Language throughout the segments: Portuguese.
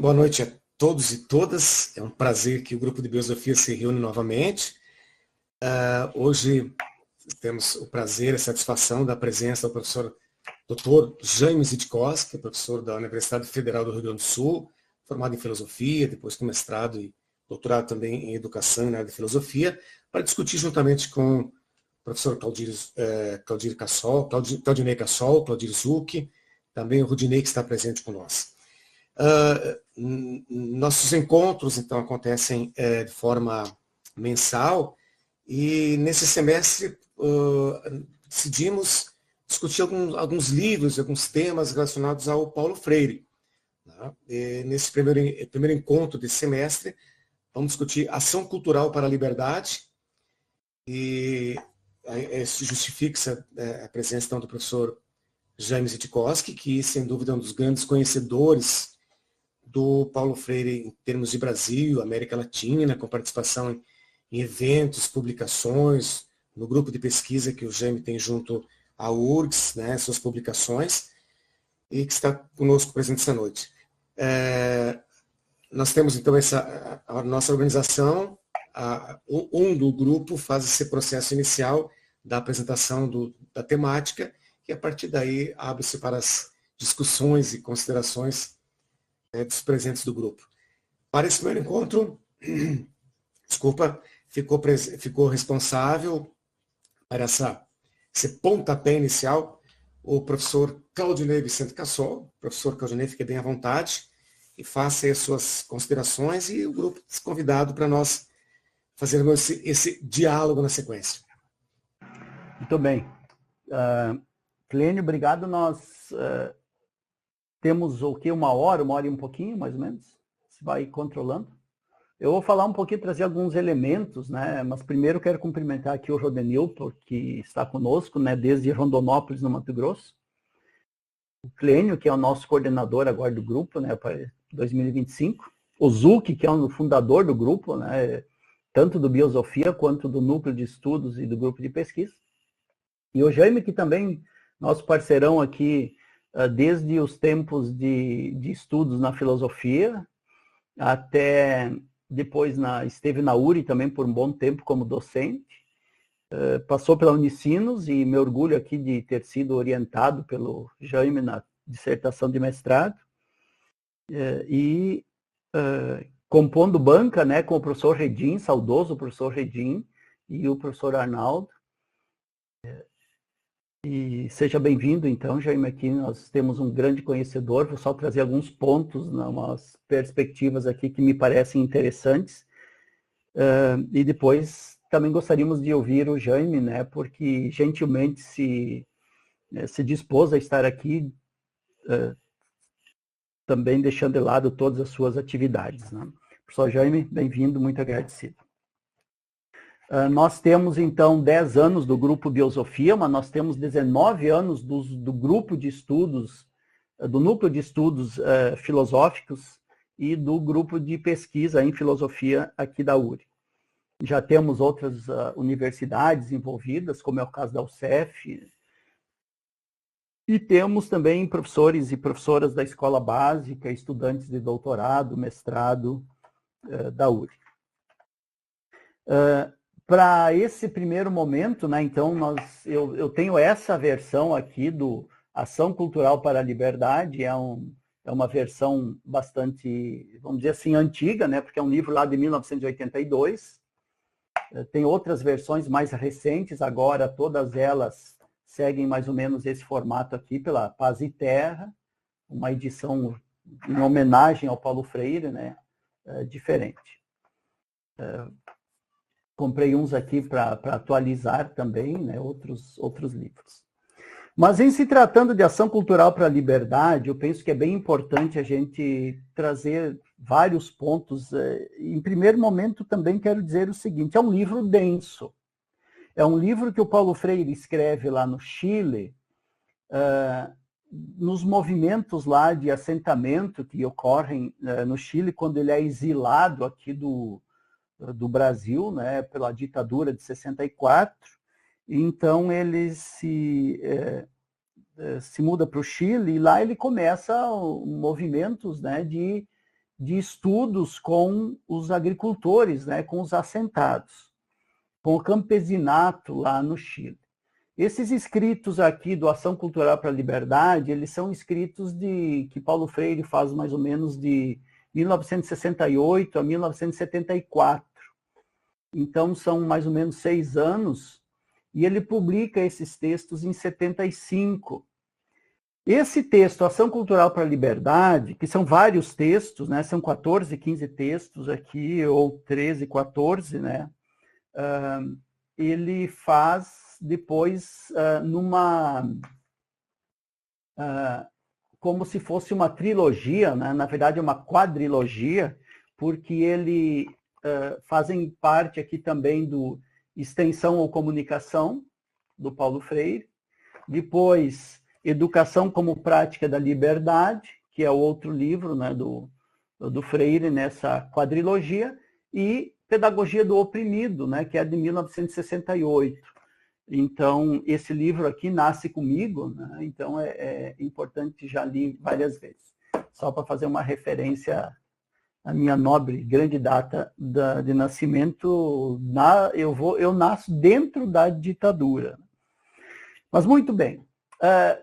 Boa noite a todos e todas. É um prazer que o grupo de Biosofia se reúne novamente. Hoje temos o prazer e a satisfação da presença do professor Dr. Jaime Zitkowski, professor da Universidade Federal do Rio Grande do Sul, formado em filosofia, depois com mestrado e doutorado também em educação e na área de filosofia, para discutir juntamente com o professor Claudir Cassol, Claudinei Cassol, Claudir Zucchi, também o Rudinei, que está presente conosco. Nossos encontros, então, acontecem de forma mensal e, nesse semestre, decidimos discutir alguns livros, alguns temas relacionados ao Paulo Freire. Tá? Nesse primeiro encontro desse semestre, vamos discutir ação cultural para a liberdade e justifica a presença então, do professor Jaime Zitkowski, que, sem dúvida, é um dos grandes conhecedores do Paulo Freire em termos de Brasil, América Latina, com participação em eventos, publicações, no grupo de pesquisa que o Jaime tem junto à URGS, né, suas publicações, e que está conosco presente essa noite. Nós temos, então, a nossa organização, um do grupo faz esse processo inicial da apresentação da temática, e a partir daí abre-se para as discussões e considerações dos presentes do grupo. Para esse primeiro encontro, ficou responsável para esse pontapé inicial o professor Claudinei Vicente Cassol. Professor Claudinei, fique bem à vontade e faça aí as suas considerações e o grupo é convidado para nós fazermos esse diálogo na sequência. Muito bem. Clênio, obrigado. Nós temos o quê? Uma hora e um pouquinho, mais ou menos? Se vai controlando. Eu vou falar um pouquinho, trazer alguns elementos, né? Mas primeiro quero cumprimentar aqui o Rodenilton, que está conosco, né? Desde Rondonópolis, no Mato Grosso. O Clênio, que é o nosso coordenador agora do grupo, né? Para 2025. O Zucchi, que é o fundador do grupo, né? Tanto do Biosofia quanto do Núcleo de Estudos e do Grupo de Pesquisa. E o Jaime, que também, nosso parceirão aqui, desde os tempos de estudos na filosofia, até depois esteve na URI também por um bom tempo como docente, passou pela Unicinos e me orgulho aqui de ter sido orientado pelo Jaime na dissertação de mestrado, compondo banca, né, com o professor Redim, saudoso professor Redim, e o professor Arnaldo. E seja bem-vindo, então, Jaime, aqui nós temos um grande conhecedor, vou só trazer alguns pontos, umas perspectivas aqui que me parecem interessantes, e depois também gostaríamos de ouvir o Jaime, né, porque gentilmente se dispôs a estar aqui, também deixando de lado todas as suas atividades, né. Professor Jaime, bem-vindo, muito agradecido. Nós temos, então, 10 anos do Grupo Biosofia, mas nós temos 19 anos do grupo de estudos, do Núcleo de Estudos Filosóficos e do Grupo de Pesquisa em Filosofia aqui da URI. Já temos outras universidades envolvidas, como é o caso da UCEF, e temos também professores e professoras da escola básica, estudantes de doutorado, mestrado da URI. Para esse primeiro momento, né, então, eu tenho essa versão aqui do Ação Cultural para a Liberdade, é uma versão bastante, vamos dizer assim, antiga, né, porque é um livro lá de 1982. Tem outras versões mais recentes, agora todas elas seguem mais ou menos esse formato aqui, pela Paz e Terra, uma edição em homenagem ao Paulo Freire, né, diferente. Comprei uns aqui para atualizar também, né, outros livros. Mas em se tratando de ação cultural para a liberdade, eu penso que é bem importante a gente trazer vários pontos. Em primeiro momento, também quero dizer o seguinte, é um livro denso. É um livro que o Paulo Freire escreve lá no Chile, nos movimentos lá de assentamento que ocorrem no Chile, quando ele é exilado aqui do Brasil, né, pela ditadura de 64. Então ele se muda para o Chile e lá ele começa movimentos, né, de de estudos com os agricultores, né, com os assentados, com o campesinato lá no Chile. Esses escritos aqui do Ação Cultural para a Liberdade, eles são escritos que Paulo Freire faz mais ou menos de 1968 a 1974. Então, são mais ou menos 6 anos, e ele publica esses textos em 75. Esse texto, Ação Cultural para a Liberdade, que são vários textos, né? São 14, 15 textos aqui, ou 13, 14, né? Ele faz depois como se fosse uma trilogia, né? Na verdade uma quadrilogia, porque ele fazem parte aqui também do Extensão ou Comunicação, do Paulo Freire, depois Educação como Prática da Liberdade, que é outro livro, né, do Freire nessa quadrilogia, e Pedagogia do Oprimido, né, que é de 1968. Então, esse livro aqui nasce comigo, né, então é importante, já li várias vezes. Só para fazer uma referência à minha nobre, grande data de nascimento, eu nasço dentro da ditadura. Mas muito bem.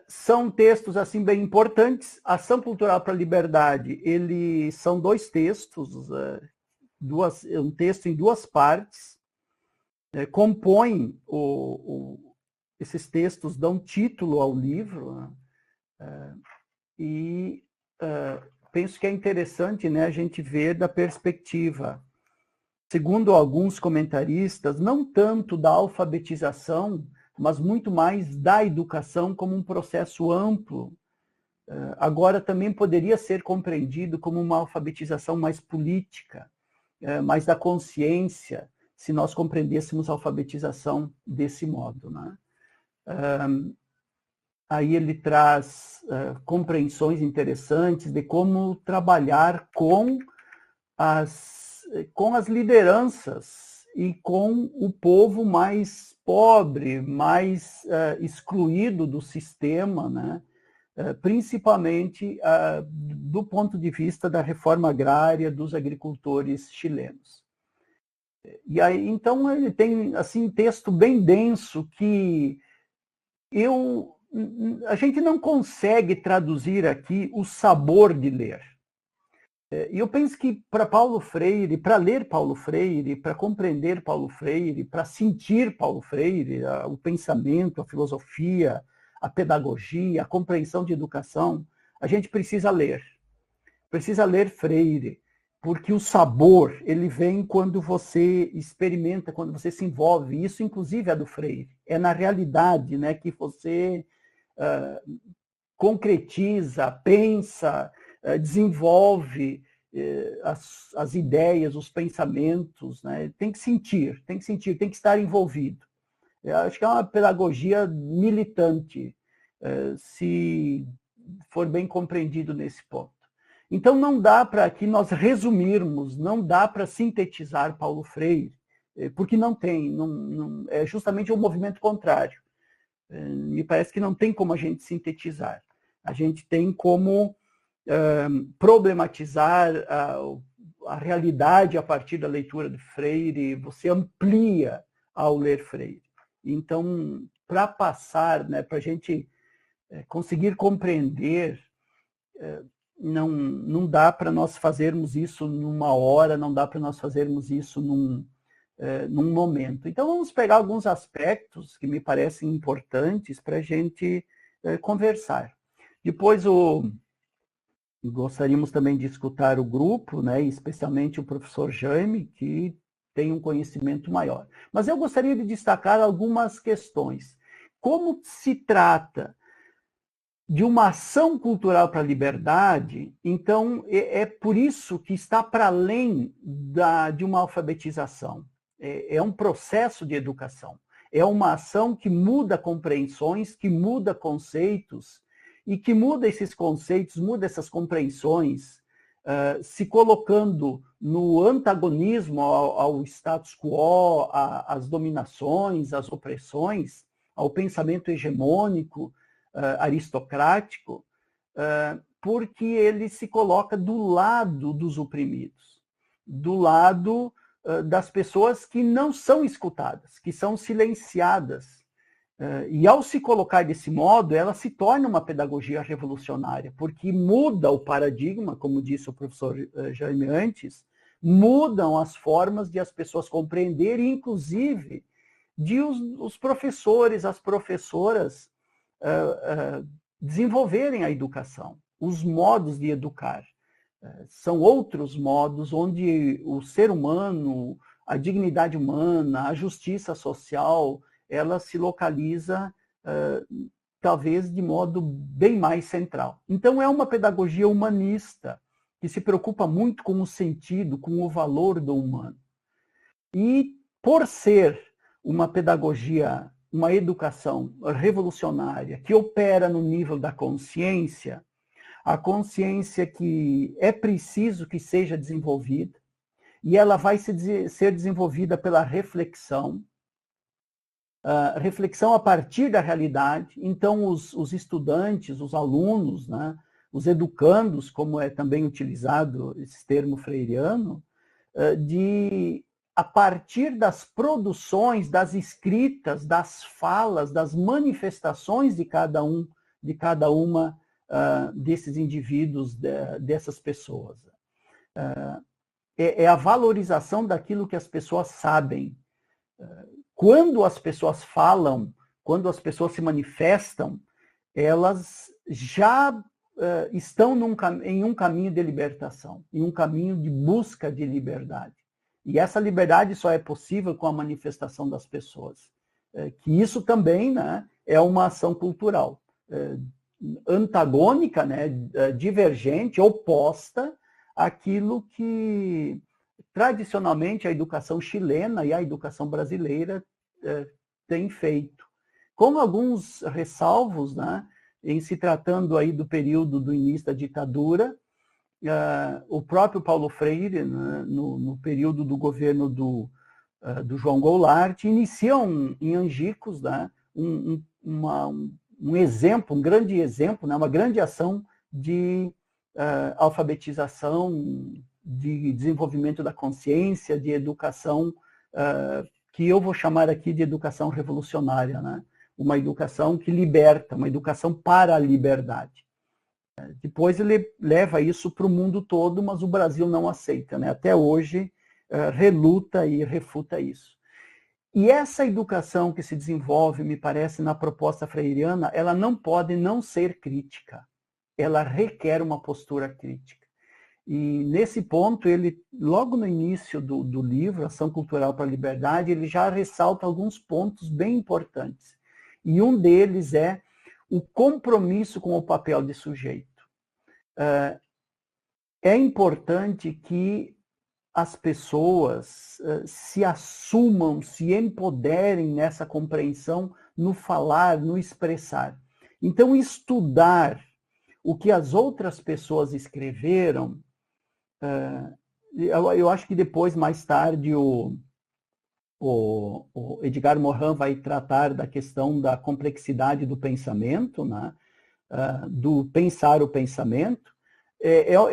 São textos assim bem importantes. Ação Cultural para a Liberdade, são 2 textos, um texto em 2 partes, compõem esses textos, dão título ao livro, né? E penso que é interessante, né, a gente ver da perspectiva, segundo alguns comentaristas, não tanto da alfabetização, mas muito mais da educação como um processo amplo. Agora também poderia ser compreendido como uma alfabetização mais política, mais da consciência, se nós compreendêssemos a alfabetização desse modo, né? Aí ele traz compreensões interessantes de como trabalhar com as lideranças e com o povo mais pobre, mais excluído do sistema, né? Principalmente do ponto de vista da reforma agrária dos agricultores chilenos. E aí, então, ele tem assim, texto bem denso que a gente não consegue traduzir aqui o sabor de ler. E eu penso que para Paulo Freire, para ler Paulo Freire, para compreender Paulo Freire, para sentir Paulo Freire, o pensamento, a filosofia, a pedagogia, a compreensão de educação, a gente precisa ler. Precisa ler Freire, porque o sabor, ele vem quando você experimenta, quando você se envolve. Isso, inclusive, é do Freire. É na realidade, né, que você concretiza, pensa, desenvolve as ideias, os pensamentos, né? Tem que sentir, tem que estar envolvido. Eu acho que é uma pedagogia militante, se for bem compreendido nesse ponto. Então, não dá para aqui nós resumirmos, não dá para sintetizar Paulo Freire, porque não tem, é justamente o movimento contrário. Me parece que não tem como a gente sintetizar. A gente tem como problematizar a realidade a partir da leitura de Freire, você amplia ao ler Freire. Então, para passar, né, para a gente conseguir compreender, não dá para nós fazermos isso numa hora, não dá para nós fazermos isso num momento. Então, vamos pegar alguns aspectos que me parecem importantes para a gente conversar. Depois, gostaríamos também de escutar o grupo, né, especialmente o professor Jaime, que tem um conhecimento maior. Mas eu gostaria de destacar algumas questões. Como se trata de uma ação cultural para a liberdade, então é por isso que está para além de uma alfabetização. É um processo de educação. É uma ação que muda compreensões, que muda conceitos, e que muda esses conceitos, muda essas compreensões, se colocando no antagonismo ao status quo, às dominações, às opressões, ao pensamento hegemônico, aristocrático, porque ele se coloca do lado dos oprimidos, do lado das pessoas que não são escutadas, que são silenciadas. E ao se colocar desse modo, ela se torna uma pedagogia revolucionária, porque muda o paradigma, como disse o professor Jaime antes, mudam as formas de as pessoas compreenderem, inclusive de os professores, as professoras desenvolverem a educação, os modos de educar. São outros modos onde o ser humano, a dignidade humana, a justiça social, ela se localiza talvez de modo bem mais central. Então é uma pedagogia humanista que se preocupa muito com o sentido, com o valor do humano. E por ser uma pedagogia, uma educação revolucionária que opera no nível da consciência, a consciência que é preciso que seja desenvolvida, e ela vai ser desenvolvida pela reflexão, reflexão a partir da realidade. Então, os estudantes, os alunos, né, os educandos, como é também utilizado esse termo freiriano, a partir das produções, das escritas, das falas, das manifestações de cada uma desses indivíduos, dessas pessoas. É a valorização daquilo que as pessoas sabem. Quando as pessoas falam, quando as pessoas se manifestam, elas já estão em um caminho de libertação, em um caminho de busca de liberdade. E essa liberdade só é possível com a manifestação das pessoas. Que isso também, né, é uma ação cultural, antagônica, né, divergente, oposta àquilo que tradicionalmente a educação chilena e a educação brasileira têm feito. Com alguns ressalvos, né, em se tratando aí do período do início da ditadura, o próprio Paulo Freire, né, no período do governo do João Goulart, iniciam em Angicos, né, um exemplo, um grande exemplo, né, uma grande ação de alfabetização, de desenvolvimento da consciência, de educação, que eu vou chamar aqui de educação revolucionária, né? Uma educação que liberta, uma educação para a liberdade. Depois ele leva isso para o mundo todo, mas o Brasil não aceita, né? Até hoje reluta e refuta isso. E essa educação que se desenvolve, me parece, na proposta freiriana, ela não pode não ser crítica. Ela requer uma postura crítica. E nesse ponto, ele, logo no início do livro, Ação Cultural para a Liberdade, ele já ressalta alguns pontos bem importantes. E um deles é o compromisso com o papel de sujeito. É importante que as pessoas se assumam, se empoderem nessa compreensão, no falar, no expressar. Então, estudar o que as outras pessoas escreveram, eu acho que depois, mais tarde, o Edgar Morin vai tratar da questão da complexidade do pensamento, né? Do pensar o pensamento.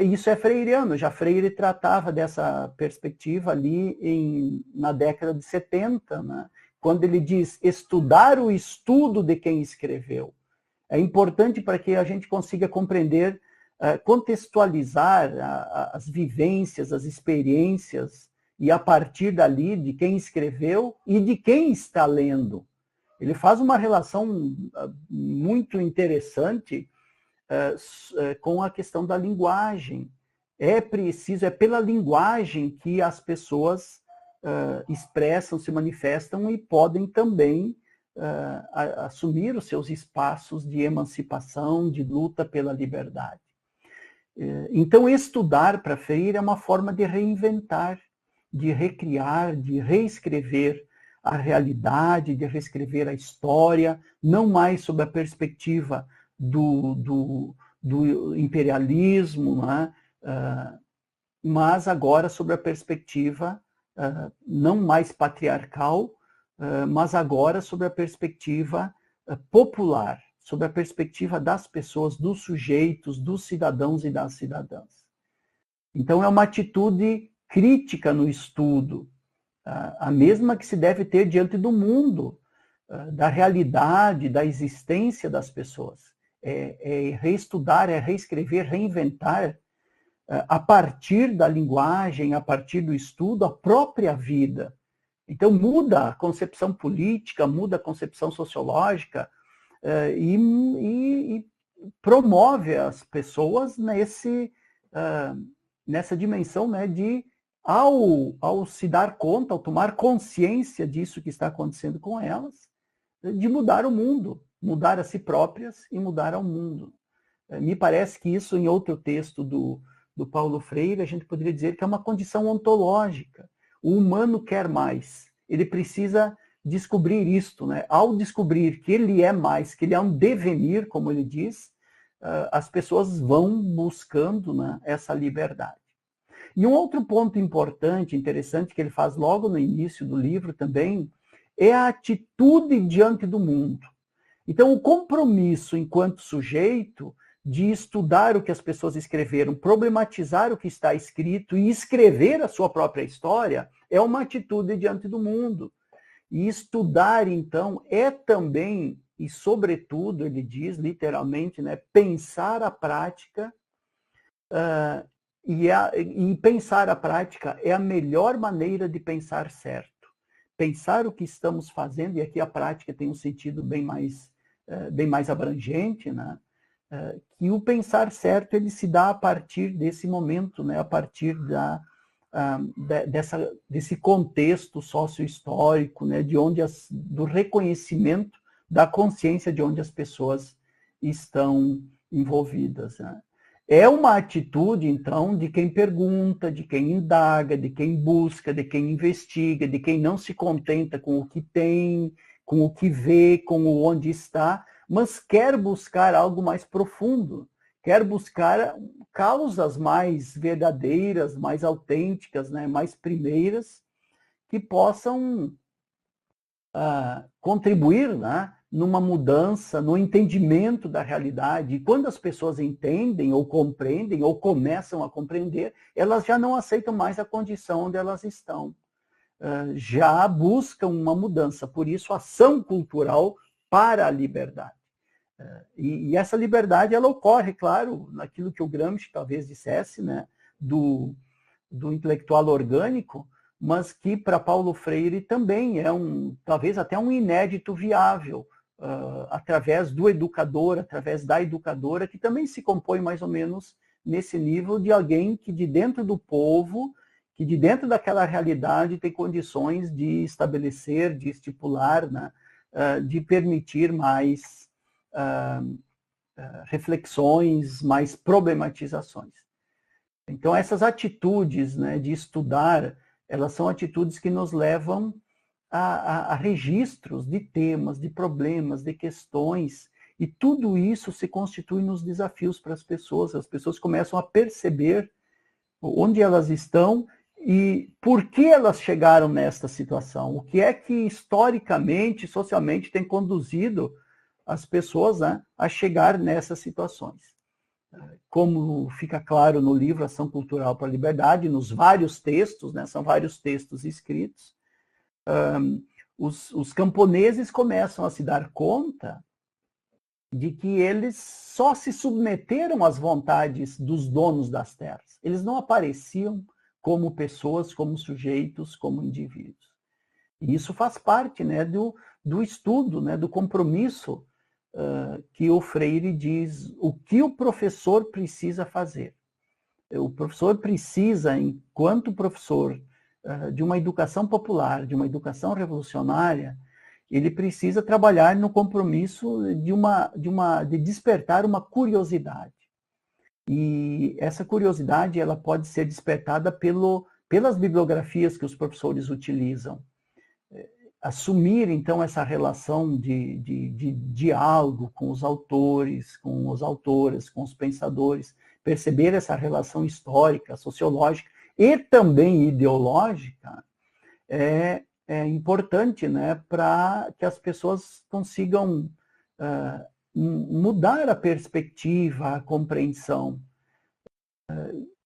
Isso é freiriano, já Freire tratava dessa perspectiva ali na década de 70, né? Quando ele diz estudar o estudo de quem escreveu. É importante para que a gente consiga compreender, contextualizar as vivências, as experiências, e a partir dali de quem escreveu e de quem está lendo. Ele faz uma relação muito interessante com a questão da linguagem. É pela linguagem que as pessoas expressam, se manifestam e podem também assumir os seus espaços de emancipação, de luta pela liberdade. Então, estudar para Freire é uma forma de reinventar, de recriar, de reescrever a realidade, de reescrever a história, não mais sob a perspectiva do imperialismo, né? Mas agora sob a perspectiva não mais patriarcal, mas agora sob a perspectiva popular, sob a perspectiva das pessoas, dos sujeitos, dos cidadãos e das cidadãs. Então, é uma atitude crítica no estudo, a mesma que se deve ter diante do mundo, da realidade, da existência das pessoas. É reestudar, é reescrever, reinventar, a partir da linguagem, a partir do estudo, a própria vida. Então, muda a concepção política, muda a concepção sociológica e promove as pessoas nessa dimensão, né, de, ao se dar conta, ao tomar consciência disso que está acontecendo com elas, de mudar o mundo, mudar a si próprias e mudar ao mundo. Me parece que isso, em outro texto do Paulo Freire, a gente poderia dizer que é uma condição ontológica. O humano quer mais. Ele precisa descobrir isto, né? Ao descobrir que ele é mais, que ele é um devenir, como ele diz, as pessoas vão buscando, né, essa liberdade. E um outro ponto importante, interessante, que ele faz logo no início do livro também, é a atitude diante do mundo. Então, o compromisso enquanto sujeito de estudar o que as pessoas escreveram, problematizar o que está escrito e escrever a sua própria história é uma atitude diante do mundo. E estudar, então, é também, e sobretudo, ele diz literalmente, né, pensar a prática, e pensar a prática é a melhor maneira de pensar certo. Pensar o que estamos fazendo, e aqui a prática tem um sentido bem mais abrangente, né? Que o pensar certo ele se dá a partir desse momento, né? A partir desse contexto sócio-histórico, né? Do reconhecimento da consciência de onde as pessoas estão envolvidas, né? É uma atitude, então, de quem pergunta, de quem indaga, de quem busca, de quem investiga, de quem não se contenta com o que tem, com o que vê, com o onde está, mas quer buscar algo mais profundo, quer buscar causas mais verdadeiras, mais autênticas, né, mais primeiras, que possam contribuir, né, numa mudança, no entendimento da realidade. E quando as pessoas entendem ou compreendem ou começam a compreender, elas já não aceitam mais a condição onde elas estão. Já buscam uma mudança. Por isso, ação cultural para a liberdade. E essa liberdade, ela ocorre, claro, naquilo que o Gramsci talvez dissesse, né, do intelectual orgânico, mas que para Paulo Freire também é talvez até um inédito viável, através do educador, através da educadora, que também se compõe mais ou menos nesse nível de alguém que de dentro do povo, que de dentro daquela realidade tem condições de estabelecer, de estipular, né, de permitir mais reflexões, mais problematizações. Então, essas atitudes, né, de estudar, elas são atitudes que nos levam a registros de temas, de problemas, de questões, e tudo isso se constitui nos desafios para as pessoas começam a perceber onde elas estão e por que elas chegaram nesta situação, o que é que historicamente, socialmente tem conduzido as pessoas, né, a chegar nessas situações. Como fica claro no livro Ação Cultural para a Liberdade, nos vários textos, né, são vários textos escritos, os camponeses começam a se dar conta de que eles só se submeteram às vontades dos donos das terras. Eles não apareciam como pessoas, como sujeitos, como indivíduos. E isso faz parte, né, do estudo, né, do compromisso que o Freire diz o que o professor precisa fazer. O professor precisa, enquanto professor de uma educação popular, de uma educação revolucionária, ele precisa trabalhar no compromisso de despertar uma curiosidade. E essa curiosidade ela pode ser despertada pelas bibliografias que os professores utilizam. Assumir, então, essa relação de diálogo com os autores, com as autoras, com os pensadores, perceber essa relação histórica, sociológica e também ideológica é importante, né, para que as pessoas consigam mudar a perspectiva, a compreensão.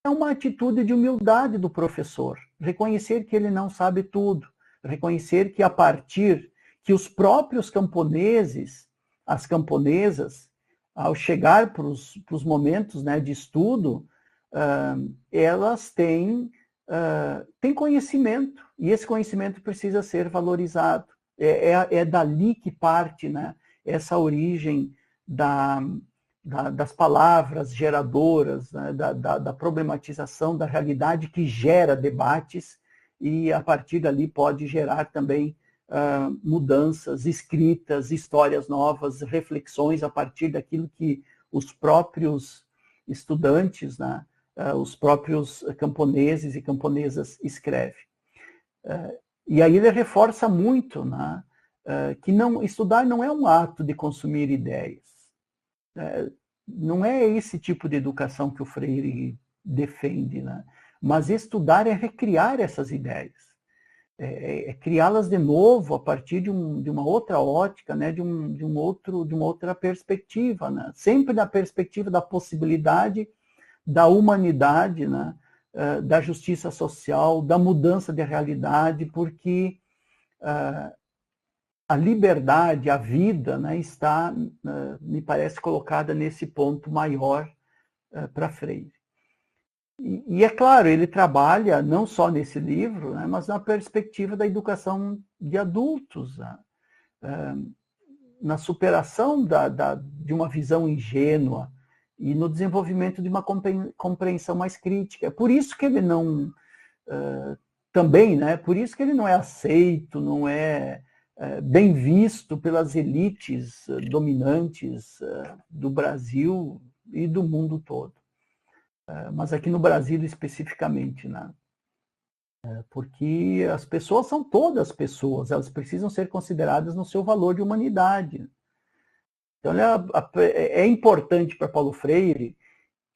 É uma atitude de humildade do professor, reconhecer que ele não sabe tudo, reconhecer que a partir que os próprios camponeses, as camponesas, ao chegar para os momentos, né, de estudo, elas têm conhecimento, e esse conhecimento precisa ser valorizado. É dali que parte, né, essa origem das palavras geradoras, né, da problematização da realidade que gera debates, e a partir dali pode gerar também mudanças, escritas, histórias novas, reflexões a partir daquilo que os próprios estudantes, né, os próprios camponeses e camponesas escrevem. E aí ele reforça muito, né, que estudar não é um ato de consumir ideias. Não é esse tipo de educação que o Freire defende, né? Mas estudar é recriar essas ideias, é criá-las de novo a partir de uma outra ótica, né? de uma outra perspectiva, né? Sempre da perspectiva da possibilidade da humanidade, né? Da justiça social, da mudança de realidade, porque a liberdade, a vida, né, está, me parece, colocada nesse ponto maior para Freire. E é claro, ele trabalha não só nesse livro, né, mas na perspectiva da educação de adultos, né, na superação de uma visão ingênua e no desenvolvimento de uma compreensão mais crítica. É por isso que ele não... também, né, por isso que ele não é aceito, não é bem visto pelas elites dominantes do Brasil e do mundo todo. Mas aqui no Brasil especificamente, né? Porque as pessoas são todas pessoas, elas precisam ser consideradas no seu valor de humanidade. Então é importante para Paulo Freire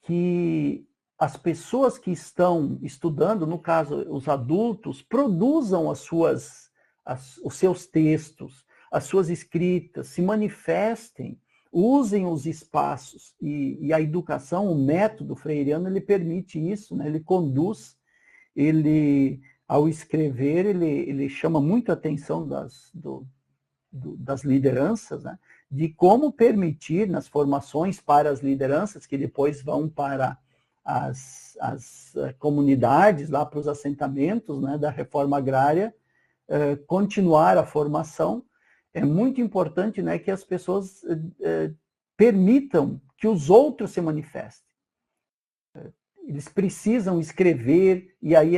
que as pessoas que estão estudando, no caso os adultos, produzam os seus textos, as suas escritas, se manifestem, usem os espaços. E a educação, o método freiriano, ele permite isso, né? Ele conduz, ao escrever, ele chama muito a atenção das lideranças, né? De como permitir nas formações para as lideranças, que depois vão para as comunidades, lá para os assentamentos, né, da reforma agrária, continuar a formação. É muito importante, né, que as pessoas permitam que os outros se manifestem. Eles precisam escrever, e aí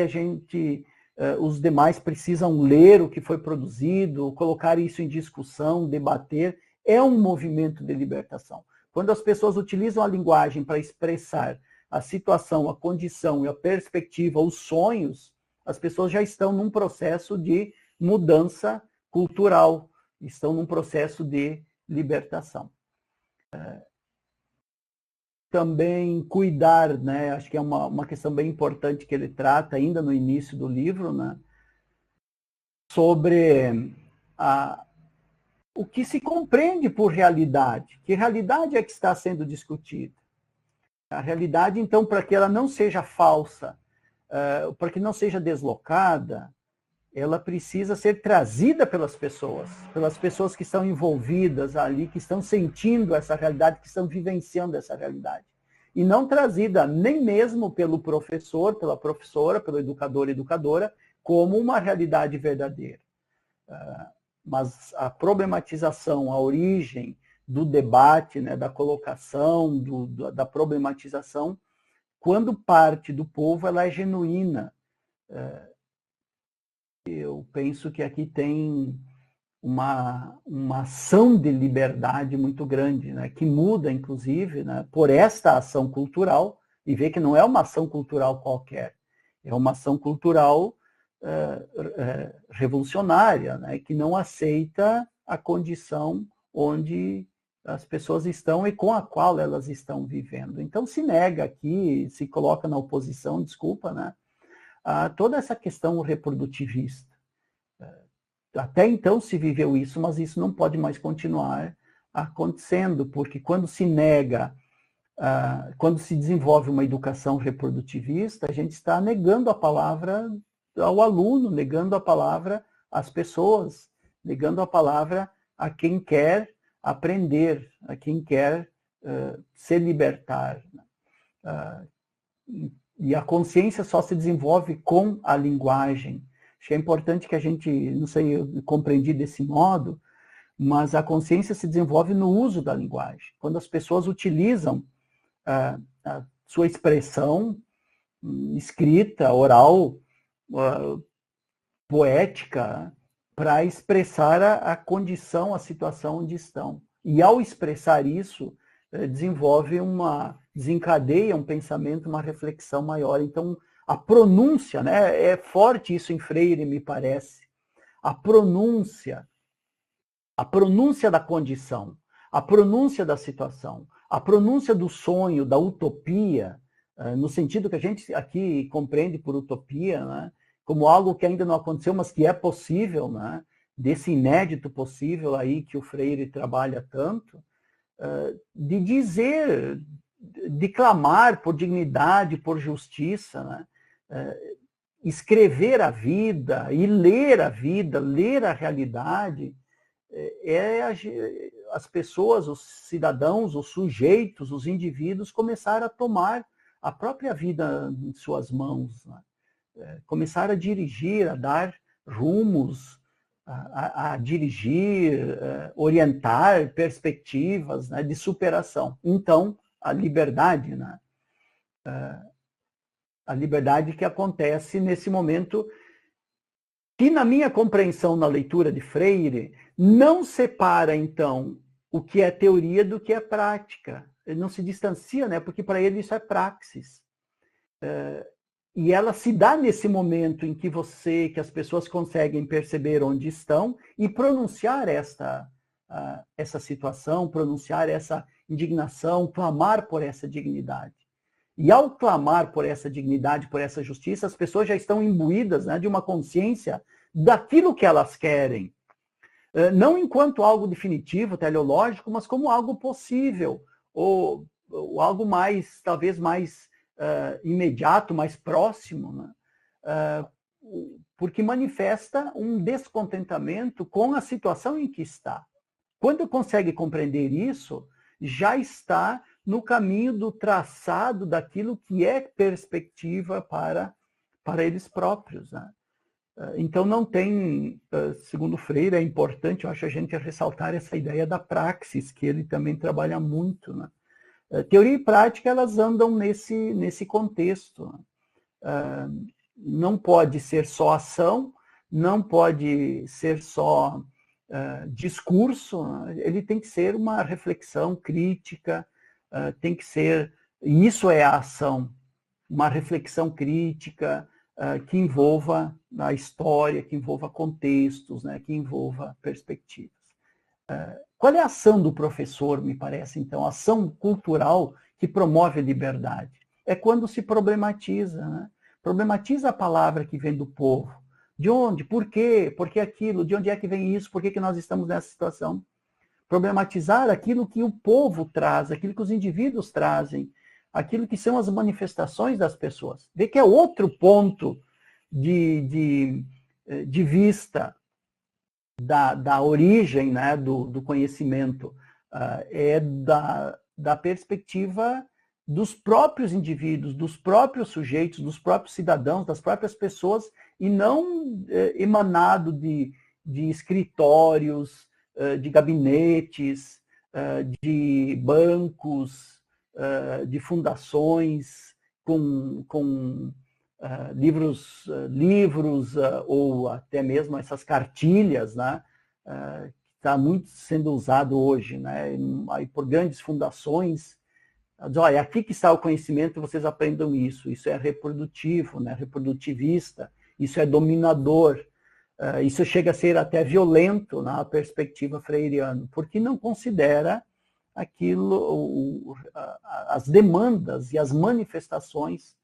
os demais precisam ler o que foi produzido, colocar isso em discussão, debater. É um movimento de libertação. Quando as pessoas utilizam a linguagem para expressar a situação, a condição e a perspectiva, os sonhos, as pessoas já estão num processo de mudança cultural, estão num processo de libertação. Também cuidar, né? Acho que é uma questão bem importante que ele trata ainda no início do livro, né? Sobre o que se compreende por realidade. Que realidade é que está sendo discutida? A realidade, então, para que ela não seja falsa, para que não seja deslocada, ela precisa ser trazida pelas pessoas que estão envolvidas ali, que estão sentindo essa realidade, que estão vivenciando essa realidade. E não trazida nem mesmo pelo professor, pela professora, pelo educador e educadora, como uma realidade verdadeira. Mas a problematização, a origem do debate, né, da colocação, da problematização, quando parte do povo, ela é genuína. Eu penso que aqui tem uma ação de liberdade muito grande, né, que muda, inclusive, né, por esta ação cultural, e vê que não é uma ação cultural qualquer, é uma ação cultural revolucionária, né, que não aceita a condição onde as pessoas estão e com a qual elas estão vivendo. Então se nega aqui, se coloca na oposição, desculpa, né, a toda essa questão reprodutivista. Até então se viveu isso, mas isso não pode mais continuar acontecendo, porque quando se nega, quando se desenvolve uma educação reprodutivista, a gente está negando a palavra ao aluno, negando a palavra às pessoas, negando a palavra a quem quer aprender, a quem quer se libertar. E a consciência só se desenvolve com a linguagem. Acho que é importante que a gente, não sei, eu compreendi desse modo, mas a consciência se desenvolve no uso da linguagem. Quando as pessoas utilizam a sua expressão escrita, oral, poética, para expressar a condição, a situação onde estão. E ao expressar isso, desencadeia um pensamento, uma reflexão maior. Então, a pronúncia, né, é forte isso em Freire, me parece. A pronúncia da condição, a pronúncia da situação, a pronúncia do sonho, da utopia, no sentido que a gente aqui compreende por utopia, né, como algo que ainda não aconteceu, mas que é possível, né, desse inédito possível aí que o Freire trabalha tanto, de dizer, de clamar por dignidade, por justiça, né, escrever a vida e ler a vida, ler a realidade, as pessoas, os cidadãos, os sujeitos, os indivíduos começaram a tomar a própria vida em suas mãos, né? Começaram a dirigir, a dar rumos, a dirigir, orientar perspectivas, né, de superação. Então, a liberdade, né? A liberdade que acontece nesse momento que, na minha compreensão, na leitura de Freire, não separa, então, o que é teoria do que é prática. Ele não se distancia, né? Porque para ele isso é praxis. E ela se dá nesse momento em que as pessoas conseguem perceber onde estão e pronunciar essa situação, pronunciar essa indignação, clamar por essa dignidade. E ao clamar por essa dignidade, por essa justiça, as pessoas já estão imbuídas, né, de uma consciência daquilo que elas querem. Não enquanto algo definitivo, teleológico, mas como algo possível, ou algo mais, talvez mais imediato, mais próximo, né? Porque manifesta um descontentamento com a situação em que está. Quando consegue compreender isso, já está no caminho do traçado daquilo que é perspectiva para eles próprios, né? Então não tem, segundo Freire, é importante, eu acho, a gente ressaltar essa ideia da praxis, que ele também trabalha muito, né? Teoria e prática, elas andam nesse contexto, né? Não pode ser só ação, não pode ser só discurso, né? Ele tem que ser uma reflexão crítica, tem que ser, e isso é a ação, uma reflexão crítica que envolva a história, que envolva contextos, né, que envolva perspectivas. Qual é a ação do professor, me parece, então, a ação cultural que promove a liberdade? É quando se problematiza, né? Problematiza a palavra que vem do povo. De onde? Por quê? Por que aquilo? De onde é que vem isso? Por que nós estamos nessa situação? Problematizar aquilo que o povo traz, aquilo que os indivíduos trazem, aquilo que são as manifestações das pessoas. Vê que é outro ponto de vista da origem, né, do conhecimento, é da perspectiva dos próprios indivíduos, dos próprios sujeitos, dos próprios cidadãos, das próprias pessoas, e não emanado de escritórios, de gabinetes, de bancos, de fundações com livros ou até mesmo essas cartilhas, né, que está muito sendo usado hoje, né, aí por grandes fundações. Olha, aqui que está o conhecimento, vocês aprendam isso. Isso é reprodutivo, né, reprodutivista, isso é dominador. Isso chega a ser até violento na perspectiva freiriana, porque não considera aquilo, as demandas e as manifestações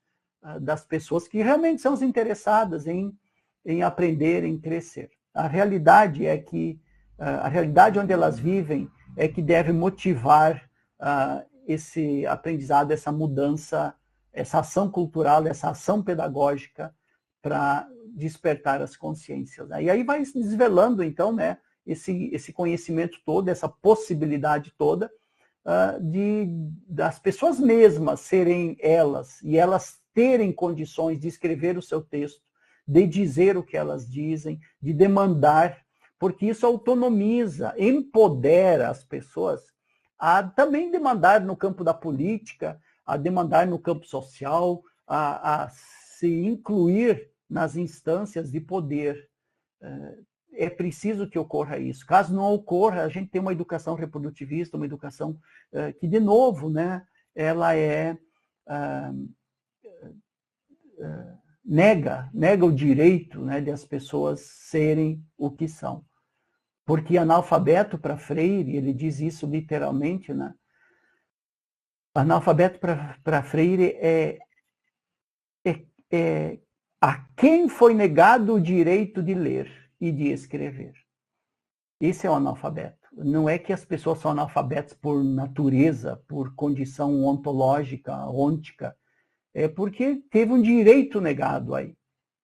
das pessoas que realmente são interessadas em aprender, em crescer. A realidade é que a realidade onde elas vivem é que deve motivar esse aprendizado, essa mudança, essa ação cultural, essa ação pedagógica para despertar as consciências. E aí vai se desvelando, então, né, esse conhecimento todo, essa possibilidade toda das pessoas mesmas serem elas, e elas terem condições de escrever o seu texto, de dizer o que elas dizem, de demandar, porque isso autonomiza, empodera as pessoas a também demandar no campo da política, a demandar no campo social, a se incluir nas instâncias de poder. É preciso que ocorra isso. Caso não ocorra, a gente tem uma educação reprodutivista, uma educação que, de novo, né, ela nega o direito, né, de as pessoas serem o que são. Porque analfabeto para Freire, ele diz isso literalmente, né? Analfabeto para Freire é a quem foi negado o direito de ler e de escrever. Esse é o analfabeto. Não é que as pessoas são analfabetas por natureza, por condição ontológica, ôntica. É porque teve um direito negado aí.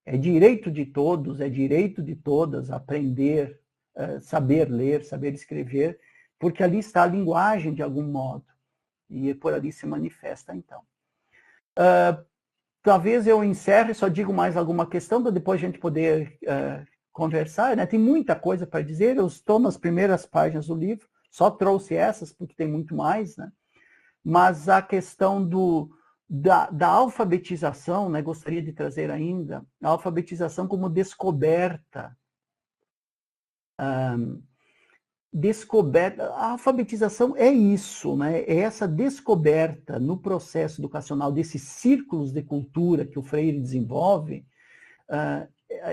É direito de todos, é direito de todas aprender, saber ler, saber escrever, porque ali está a linguagem de algum modo. E por ali se manifesta, então. Talvez eu encerre, só digo mais alguma questão, para depois a gente poder conversar, né? Tem muita coisa para dizer, eu estou nas primeiras páginas do livro, só trouxe essas, porque tem muito mais, né? Mas a questão da alfabetização, né? Gostaria de trazer ainda, a alfabetização como descoberta. A alfabetização é isso, né? É essa descoberta no processo educacional desses círculos de cultura que o Freire desenvolve,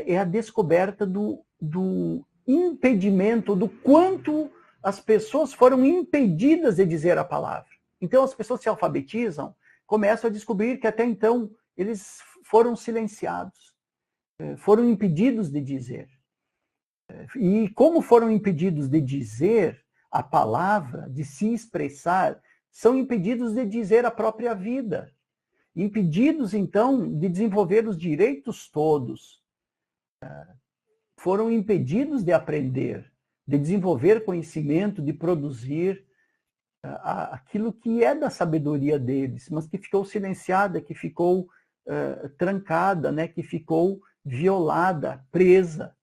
é a descoberta do impedimento, do quanto as pessoas foram impedidas de dizer a palavra. Então as pessoas se alfabetizam, começam a descobrir que até então eles foram silenciados, foram impedidos de dizer. E como foram impedidos de dizer a palavra, de se expressar, são impedidos de dizer a própria vida. Impedidos, então, de desenvolver os direitos todos. Foram impedidos de aprender, de desenvolver conhecimento, de produzir aquilo que é da sabedoria deles, mas que ficou silenciada, que ficou trancada, né? Que ficou violada, presa.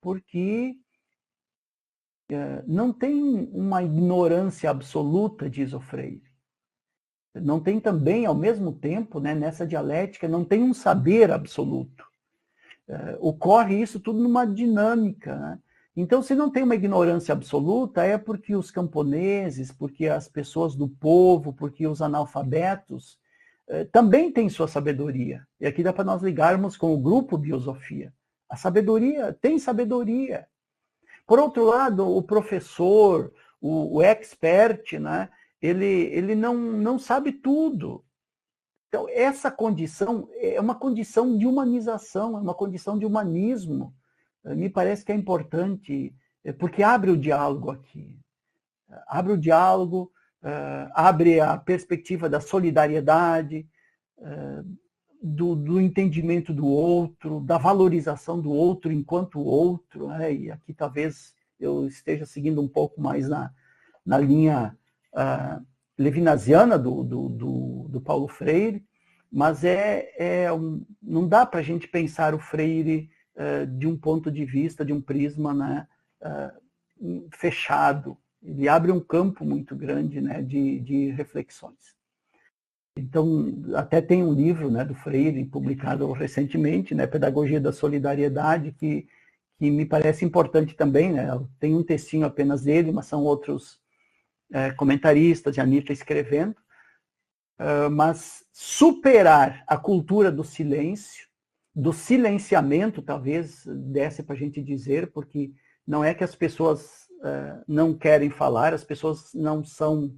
Porque não tem uma ignorância absoluta, diz o Freire. Não tem também, ao mesmo tempo, né, nessa dialética, não tem um saber absoluto. Ocorre isso tudo numa dinâmica. Né? Então, se não tem uma ignorância absoluta, é porque os camponeses, porque as pessoas do povo, porque os analfabetos também têm sua sabedoria. E aqui dá para nós ligarmos com o grupo Biosofia. A sabedoria, tem sabedoria. Por outro lado, o professor, o expert, né, ele não sabe tudo. Então, essa condição é uma condição de humanização, é uma condição de humanismo. Me parece que é importante, porque abre o diálogo aqui. Abre o diálogo, abre a perspectiva da solidariedade, do entendimento do outro, da valorização do outro enquanto outro, né? E aqui talvez eu esteja seguindo um pouco mais na linha levinasiana do Paulo Freire, mas não dá para a gente pensar o Freire de um ponto de vista, de um prisma, né, fechado. Ele abre um campo muito grande, né, de reflexões. Então, até tem um livro, né, do Freire, publicado recentemente, né, Pedagogia da Solidariedade, que me parece importante também. Né, tem um textinho apenas dele, mas são outros comentaristas, e a Anitta escrevendo. Mas superar a cultura do silêncio, do silenciamento, talvez desse para a gente dizer, porque não é que as pessoas não querem falar, as pessoas não são...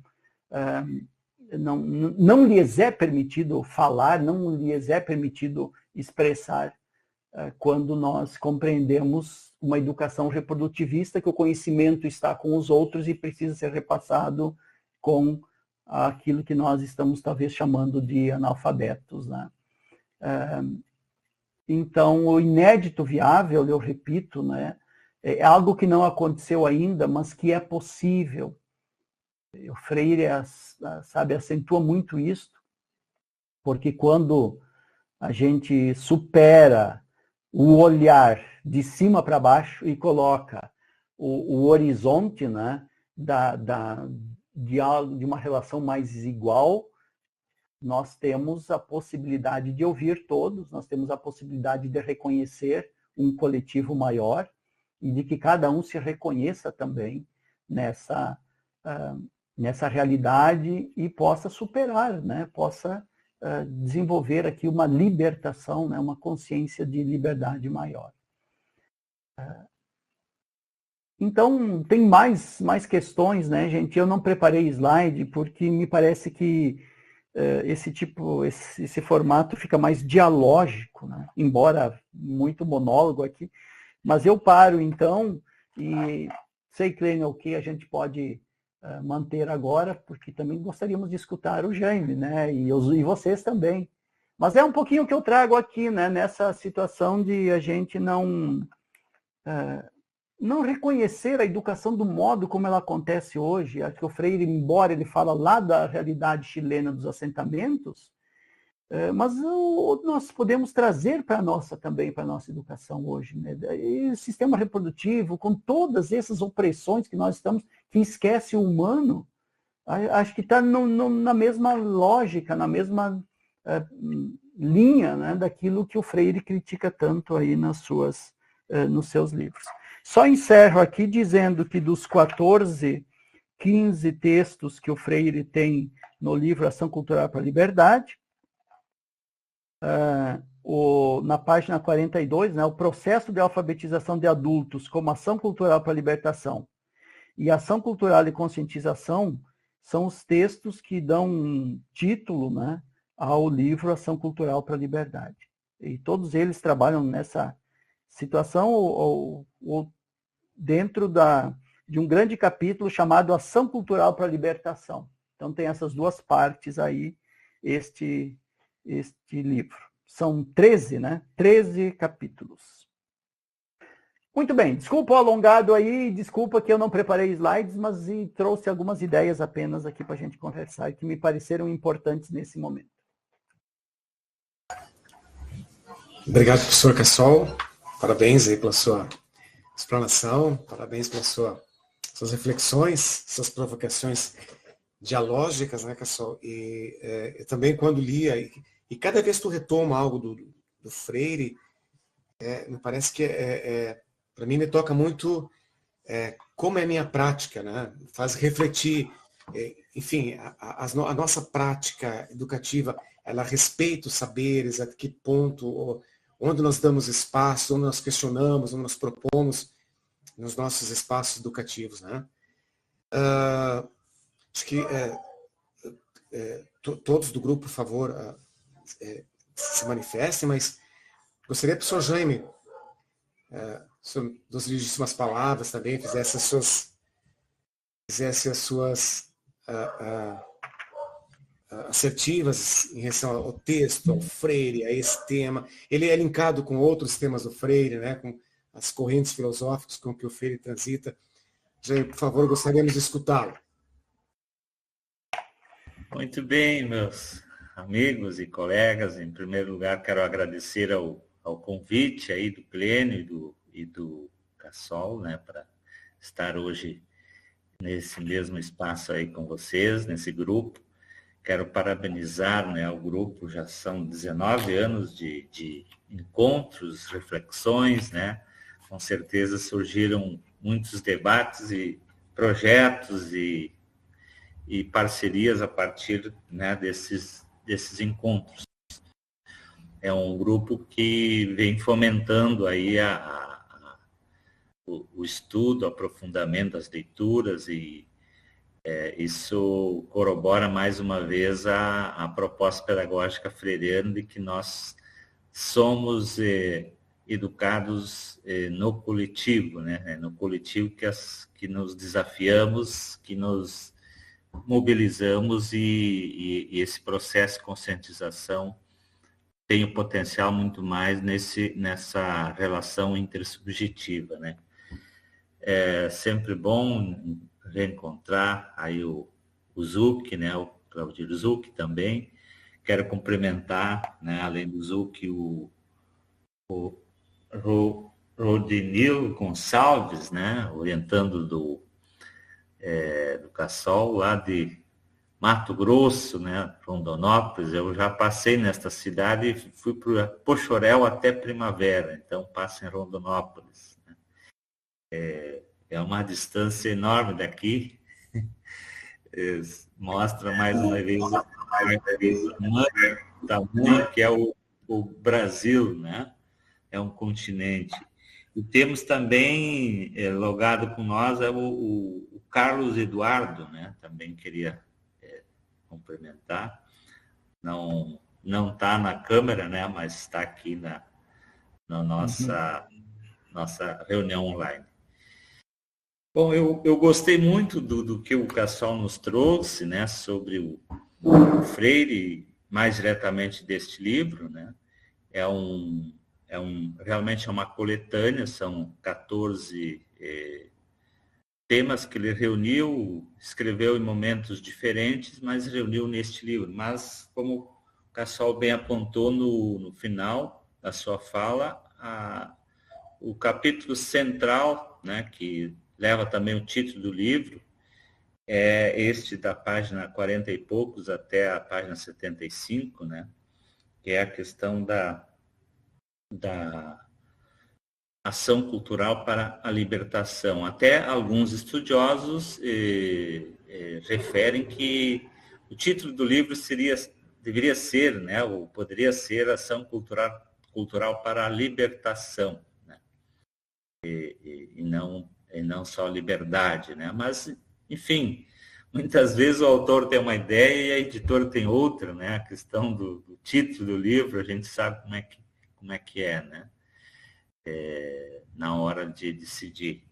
não lhes é permitido falar, não lhes é permitido expressar, quando nós compreendemos uma educação reprodutivista, que o conhecimento está com os outros e precisa ser repassado com aquilo que nós estamos talvez chamando de analfabetos, né? Então, o inédito viável, eu repito, né, é algo que não aconteceu ainda, mas que é possível. O Freire, sabe, acentua muito isso, porque quando a gente supera o olhar de cima para baixo e coloca o horizonte, né, de uma relação mais igual, nós temos a possibilidade de ouvir todos, nós temos a possibilidade de reconhecer um coletivo maior e de que cada um se reconheça também nessa realidade e possa superar, né? Possa desenvolver aqui uma libertação, né? Uma consciência de liberdade maior. Então, tem mais questões, né, gente? Eu não preparei slide porque me parece que esse formato fica mais dialógico, né? Embora muito monólogo aqui, mas eu paro então e sei, Clênio, o que a gente pode manter agora, porque também gostaríamos de escutar o Jaime, né? E vocês também. Mas é um pouquinho o que eu trago aqui, né? Nessa situação de a gente não reconhecer a educação do modo como ela acontece hoje. Acho que o Freire, embora ele fala lá da realidade chilena dos assentamentos, mas nós podemos trazer para também para a nossa educação hoje, né? E o sistema reprodutivo, com todas essas opressões que nós estamos, que esquece o humano, acho que está na mesma lógica, na mesma linha, né, daquilo que o Freire critica tanto aí nos seus livros. Só encerro aqui dizendo que dos 15 textos que o Freire tem no livro Ação Cultural para a Liberdade, na página 42, né, o processo de alfabetização de adultos como ação cultural para a libertação e ação cultural e conscientização são os textos que dão título, né, ao livro Ação Cultural para a Liberdade. E todos eles trabalham nessa situação ou dentro de um grande capítulo chamado Ação Cultural para a Libertação. Então tem essas duas partes aí, este livro. São 13, né? 13 capítulos. Muito bem, desculpa o alongado aí, desculpa que eu não preparei slides, mas trouxe algumas ideias apenas aqui para a gente conversar, que me pareceram importantes nesse momento. Obrigado, professor Cassol. Parabéns aí pela sua explanação, parabéns pelas suas reflexões, suas provocações dialógicas, né, Cassol? E eu também, quando lia, e cada vez que tu retoma algo do Freire, me parece que, para mim, me toca muito como é a minha prática, né? Faz refletir, enfim, a nossa prática educativa, ela respeita os saberes, a que ponto, onde nós damos espaço, onde nós questionamos, onde nós propomos nos nossos espaços educativos, né? Acho que todos do grupo, por favor, se manifestem, mas gostaria que o professor Jaime nos dirigisse umas palavras também, fizesse as suas assertivas em relação ao texto, ao Freire, a esse tema. Ele é linkado com outros temas do Freire, né, com as correntes filosóficas com que o Freire transita. Jaime, por favor, gostaríamos de escutá-lo. Muito bem, meus amigos e colegas. Em primeiro lugar, quero agradecer ao convite aí do Clênio e do Cassol, né, para estar hoje nesse mesmo espaço aí com vocês, nesse grupo. Quero parabenizar, né, o grupo, já são 19 anos de encontros, reflexões, né? Com certeza surgiram muitos debates e projetos e parcerias a partir, né, desses encontros. É um grupo que vem fomentando aí o estudo, o aprofundamento das leituras e isso corrobora mais uma vez a proposta pedagógica freiriana de que nós somos educados no coletivo, né? No coletivo que nos desafiamos, que nos mobilizamos e esse processo de conscientização tem o potencial muito mais nessa relação intersubjetiva, né? É sempre bom reencontrar aí o Zuc, né? O Claudio Zuc também. Quero cumprimentar, né? Além do Zuc, o Rodinil Gonçalves, né? Orientando do Cassol, lá de Mato Grosso, né, Rondonópolis. Eu já passei nesta cidade e fui para Pochorel até Primavera, então passo em Rondonópolis. Né. É uma distância enorme daqui, mostra mais uma vez o tamanho que é o Brasil, né? É um continente. E temos também, logado com nós, o Carlos Eduardo, né? Também queria cumprimentar. Não está na câmera, né? Mas está aqui na nossa reunião online. Bom, eu gostei muito do que o Cassol nos trouxe, né? Sobre o Freire, mais diretamente deste livro, né? Realmente é uma coletânea, são 14 temas que ele reuniu, escreveu em momentos diferentes, mas reuniu neste livro. Mas, como o Cassol bem apontou no final da sua fala, o capítulo central, né, que leva também o título do livro, é este da página 40 e poucos até a página 75, né, que é a questão da ação cultural para a libertação. Até alguns estudiosos referem que o título do livro deveria ser, né, ou poderia ser Ação Cultural para a Libertação, né, e não só liberdade, né? Mas, enfim, muitas vezes o autor tem uma ideia e a editora tem outra, né? A questão do título do livro, a gente sabe como é que é, né? Na hora de decidir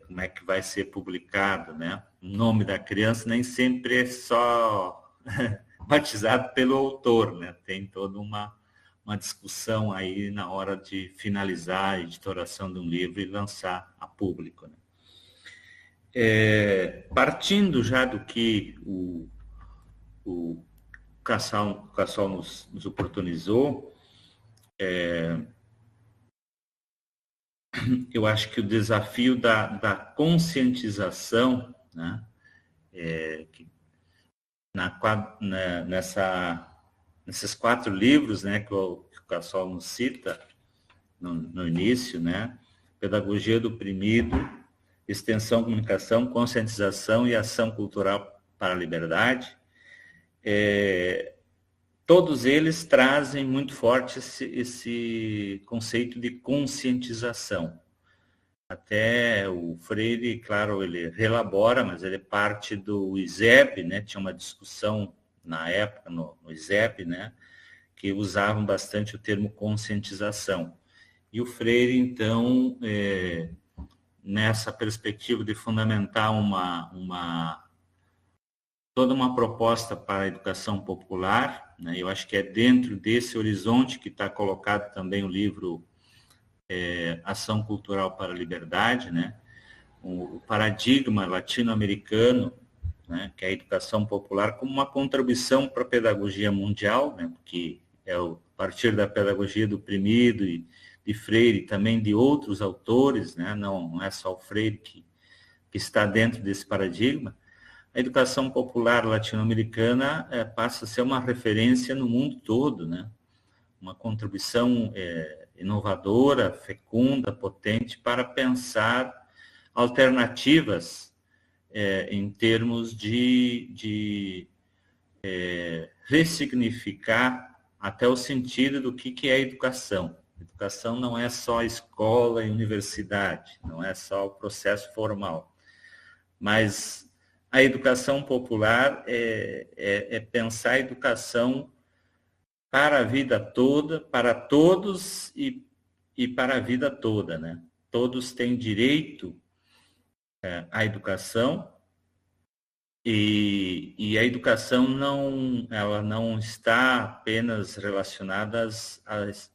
como é que vai ser publicado, né? O nome da criança nem sempre é só batizado pelo autor, né? Tem toda uma discussão aí na hora de finalizar a editoração de um livro e lançar a público, né? Partindo já do que o Cassol nos oportunizou, eu acho que o desafio da conscientização, né, nesses 4 livros, né, que o Cassol nos cita no início, né, Pedagogia do Oprimido, Extensão, Comunicação, Conscientização e Ação Cultural para a Liberdade, todos eles trazem muito forte esse conceito de conscientização. Até o Freire, claro, ele relabora, mas ele parte do ISEB, né? Tinha uma discussão na época no ISEB, né? Que usavam bastante o termo conscientização. E o Freire, então, nessa perspectiva de fundamentar toda uma proposta para a educação popular, né? Eu acho que é dentro desse horizonte que está colocado também o livro Ação Cultural para a Liberdade, né? O paradigma latino-americano, né? Que é a educação popular como uma contribuição para a pedagogia mundial, né? Porque a partir da pedagogia do oprimido e de Freire, também de outros autores, né? Não é só o Freire que está dentro desse paradigma. A educação popular latino-americana passa a ser uma referência no mundo todo, né? Uma contribuição inovadora, fecunda, potente para pensar alternativas em termos de ressignificar até o sentido do que é educação. Educação não é só escola e universidade, não é só o processo formal, mas a educação popular é pensar a educação para a vida toda, para todos e e para a vida toda, né? Todos têm direito à educação e a educação ela não está apenas relacionada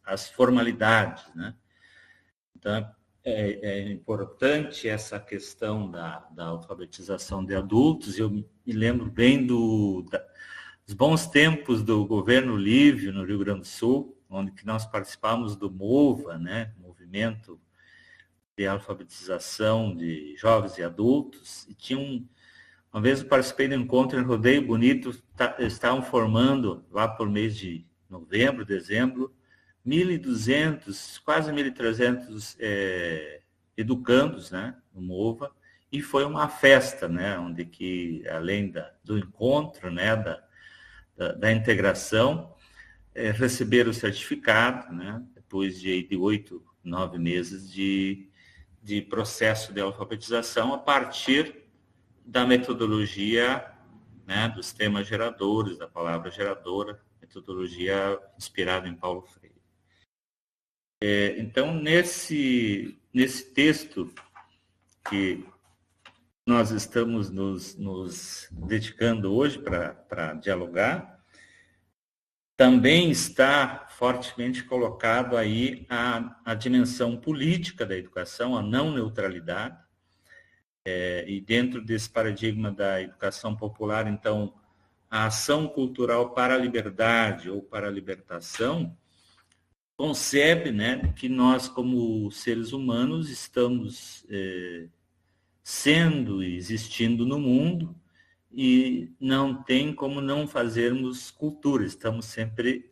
às formalidades, né? Então, é importante essa questão da alfabetização de adultos. Eu me lembro bem dos bons tempos do governo Lívio, no Rio Grande do Sul, onde que nós participamos do MOVA, né? Movimento de alfabetização de jovens e adultos. E uma vez eu participei de um encontro em Rodeio Bonito, estavam formando, lá por mês de novembro, dezembro, 1.200, quase 1.300 educandos, né, no MOVA, e foi uma festa, né, onde que, além do encontro, né, da integração, receberam o certificado, né, depois de 8, 9 meses de processo de alfabetização a partir da metodologia, né, dos temas geradores, da palavra geradora, metodologia inspirada em Paulo Freire. Então, nesse texto que nós estamos nos dedicando hoje para dialogar, também está fortemente colocado aí a dimensão política da educação, a não neutralidade, e dentro desse paradigma da educação popular, então, a ação cultural para a liberdade ou para a libertação concebe, né, que nós, como seres humanos, estamos sendo e existindo no mundo e não tem como não fazermos cultura, estamos sempre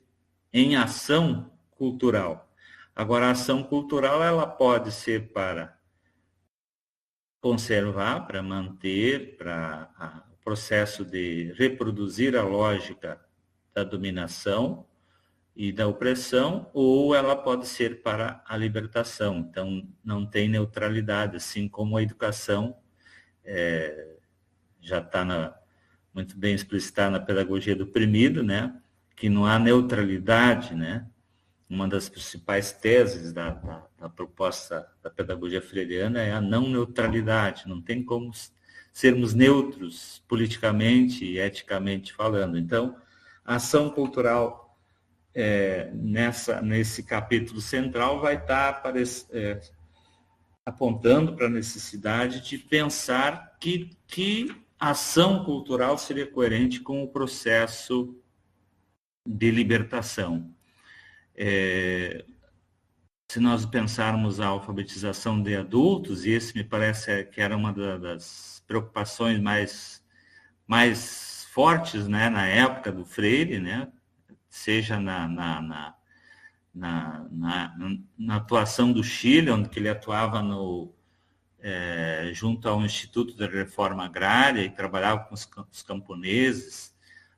em ação cultural. Agora, a ação cultural ela pode ser para conservar, para manter, para o processo de reproduzir a lógica da dominação e da opressão, ou ela pode ser para a libertação. Então, não tem neutralidade, assim como a educação já está muito bem explicitada na pedagogia do oprimido, né? Que não há neutralidade, né? Uma das principais teses da proposta da pedagogia freiriana é a não neutralidade. Não tem como sermos neutros politicamente e eticamente falando. Então, a ação cultural nesse capítulo central vai estar apontando para a necessidade de pensar que ação cultural seria coerente com o processo de libertação. Se nós pensarmos a alfabetização de adultos, e esse me parece que era uma das preocupações mais fortes, né, na época do Freire, né, seja na atuação do Chile, onde ele atuava junto ao Instituto da Reforma Agrária e trabalhava com os camponeses.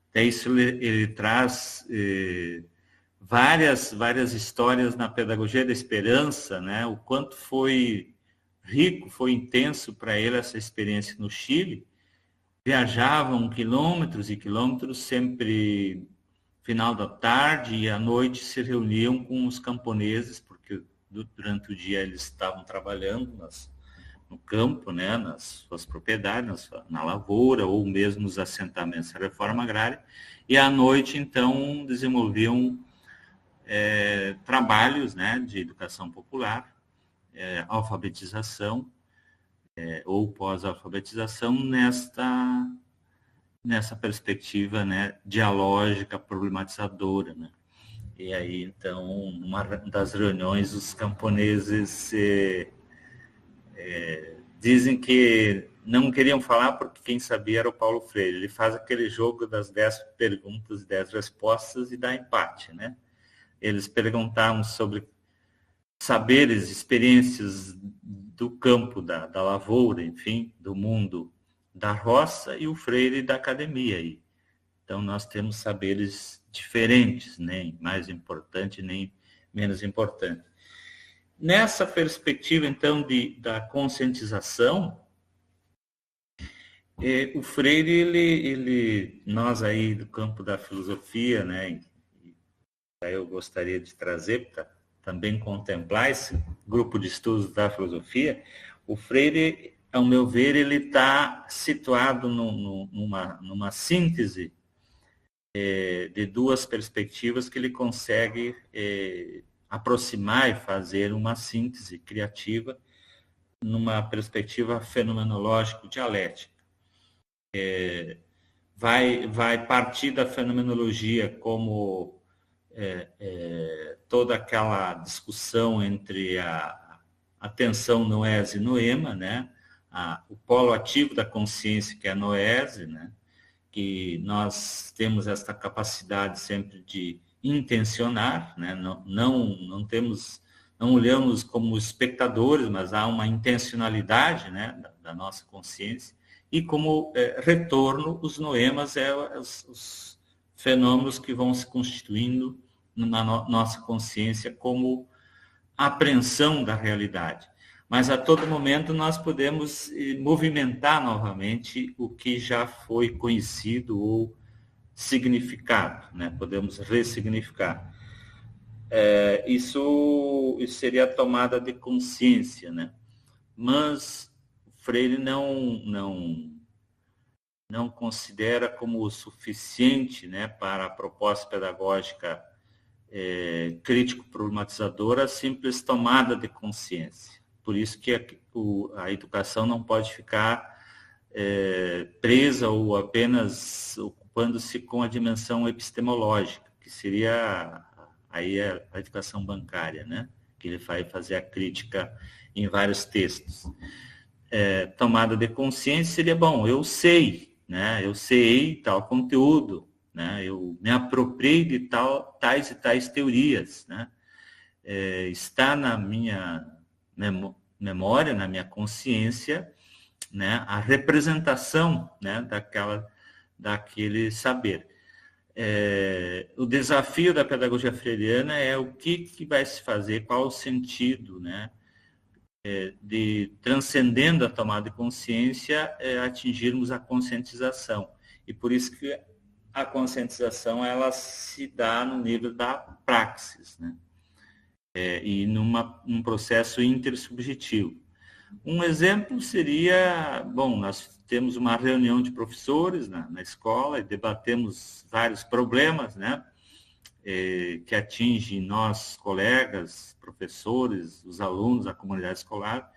Até isso ele traz várias histórias na pedagogia da esperança, né? O quanto foi rico, foi intenso para ele essa experiência no Chile. Viajavam quilômetros e quilômetros, sempre final da tarde e à noite se reuniam com os camponeses, porque durante o dia eles estavam trabalhando no campo, né, nas suas propriedades, na lavoura, ou mesmo nos assentamentos da reforma agrária, e à noite, então, desenvolviam trabalhos, né, de educação popular, alfabetização, ou pós-alfabetização nessa perspectiva, né, dialógica, problematizadora, né? E aí, então, uma das reuniões, os camponeses dizem que não queriam falar porque quem sabia era o Paulo Freire. Ele faz aquele jogo das 10 perguntas e 10 respostas e dá empate, né? Eles perguntavam sobre saberes, experiências do campo, da lavoura, enfim, do mundo da roça, e o Freire da academia. Então, nós temos saberes diferentes, nem mais importante, nem menos importante. Nessa perspectiva, então, da conscientização, o Freire, nós aí do campo da filosofia, né, eu gostaria de trazer, também contemplar esse grupo de estudos da filosofia, o Freire, ao meu ver, ele está situado numa síntese de duas perspectivas que ele consegue aproximar e fazer uma síntese criativa numa perspectiva fenomenológico-dialética. Vai partir da fenomenologia como toda aquela discussão entre a tensão noese e noema, né? O polo ativo da consciência, que é a noese, né? Que nós temos esta capacidade sempre de intencionar, né? Não olhamos como espectadores, mas há uma intencionalidade, né, da nossa consciência. E como retorno, os noemas os fenômenos que vão se constituindo na nossa consciência como apreensão da realidade. Mas a todo momento nós podemos movimentar novamente o que já foi conhecido ou significado, né? Podemos ressignificar. Isso seria a tomada de consciência, né? Mas Freire não considera como o suficiente, né, para a proposta pedagógica crítico-problematizadora a simples tomada de consciência. Por isso que a educação não pode ficar presa ou apenas ocupando-se com a dimensão epistemológica, que seria aí a educação bancária, né? Que ele vai fazer a crítica em vários textos. Tomada de consciência seria, bom, eu sei, né? Eu sei tal conteúdo, né? Eu me apropriei de tais e tais teorias, né? Está na minha memória, na minha consciência, né? A representação, né? daquele saber. O desafio da pedagogia freiriana é o que vai se fazer, qual o sentido, né? De, transcendendo a tomada de consciência, atingirmos a conscientização. E por isso que a conscientização ela se dá no nível da praxis, né? E num processo intersubjetivo. Um exemplo seria, bom, nós temos uma reunião de professores na escola e debatemos vários problemas, né? Que atingem nós, colegas, professores, os alunos, a comunidade escolar.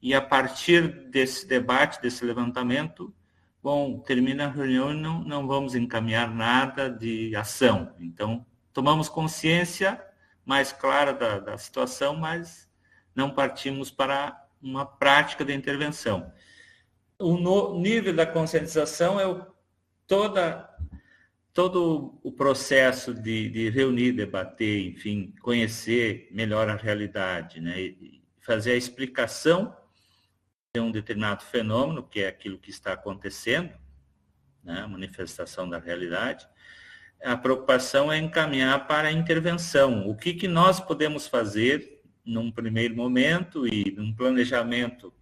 E a partir desse debate, desse levantamento, bom, termina a reunião e não vamos encaminhar nada de ação. Então, tomamos consciência mais clara da situação, mas não partimos para uma prática de intervenção. O nível da conscientização é todo o processo de reunir, debater, enfim, conhecer melhor a realidade, né? E fazer a explicação de um determinado fenômeno, que é aquilo que está acontecendo, né? A manifestação da realidade. A preocupação é encaminhar para a intervenção. O que nós podemos fazer num primeiro momento e num planejamento,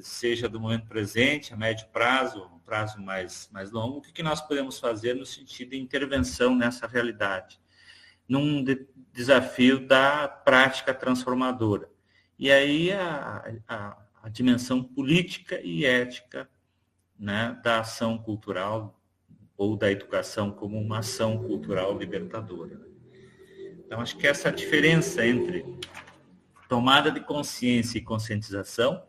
seja do momento presente, a médio prazo, um prazo mais longo, o que nós podemos fazer no sentido de intervenção nessa realidade, num desafio da prática transformadora. E aí a dimensão política e ética, né, da ação cultural ou da educação como uma ação cultural libertadora. Então, acho que essa diferença entre tomada de consciência e conscientização,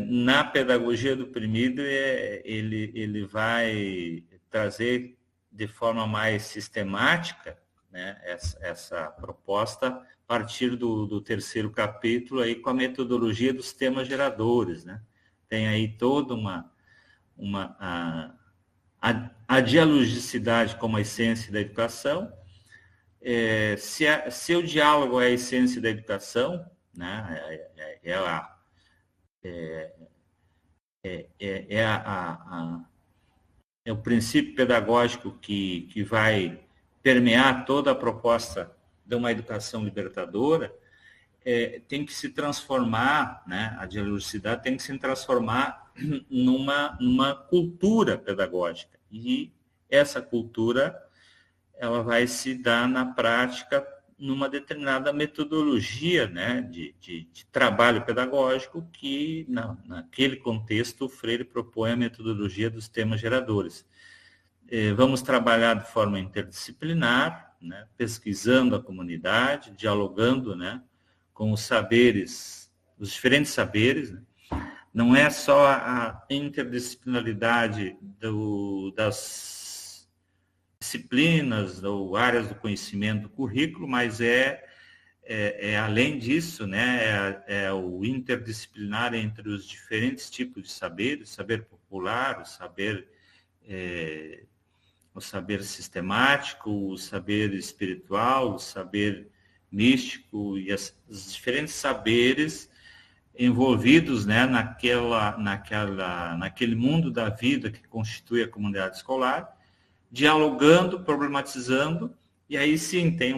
na pedagogia do oprimido, ele vai trazer de forma mais sistemática, né, essa proposta a partir do terceiro capítulo, aí, com a metodologia dos temas geradores, né? Tem aí toda a dialogicidade como a essência da educação. Se o diálogo é a essência da educação, né, é o princípio pedagógico que vai permear toda a proposta de uma educação libertadora, tem que se transformar, né, a dialogicidade tem que se transformar numa cultura pedagógica. E essa cultura ela vai se dar na prática numa determinada metodologia, né, de trabalho pedagógico que, naquele contexto, o Freire propõe a metodologia dos temas geradores. Vamos trabalhar de forma interdisciplinar, né, pesquisando a comunidade, dialogando, né, com os saberes, os diferentes saberes, né. Não é só a interdisciplinaridade das disciplinas ou áreas do conhecimento do currículo, mas além disso, né, é o interdisciplinar entre os diferentes tipos de saberes, saber popular, o saber sistemático, o saber espiritual, o saber místico e os diferentes saberes envolvidos, né, naquele mundo da vida que constitui a comunidade escolar, dialogando, problematizando, e aí sim tem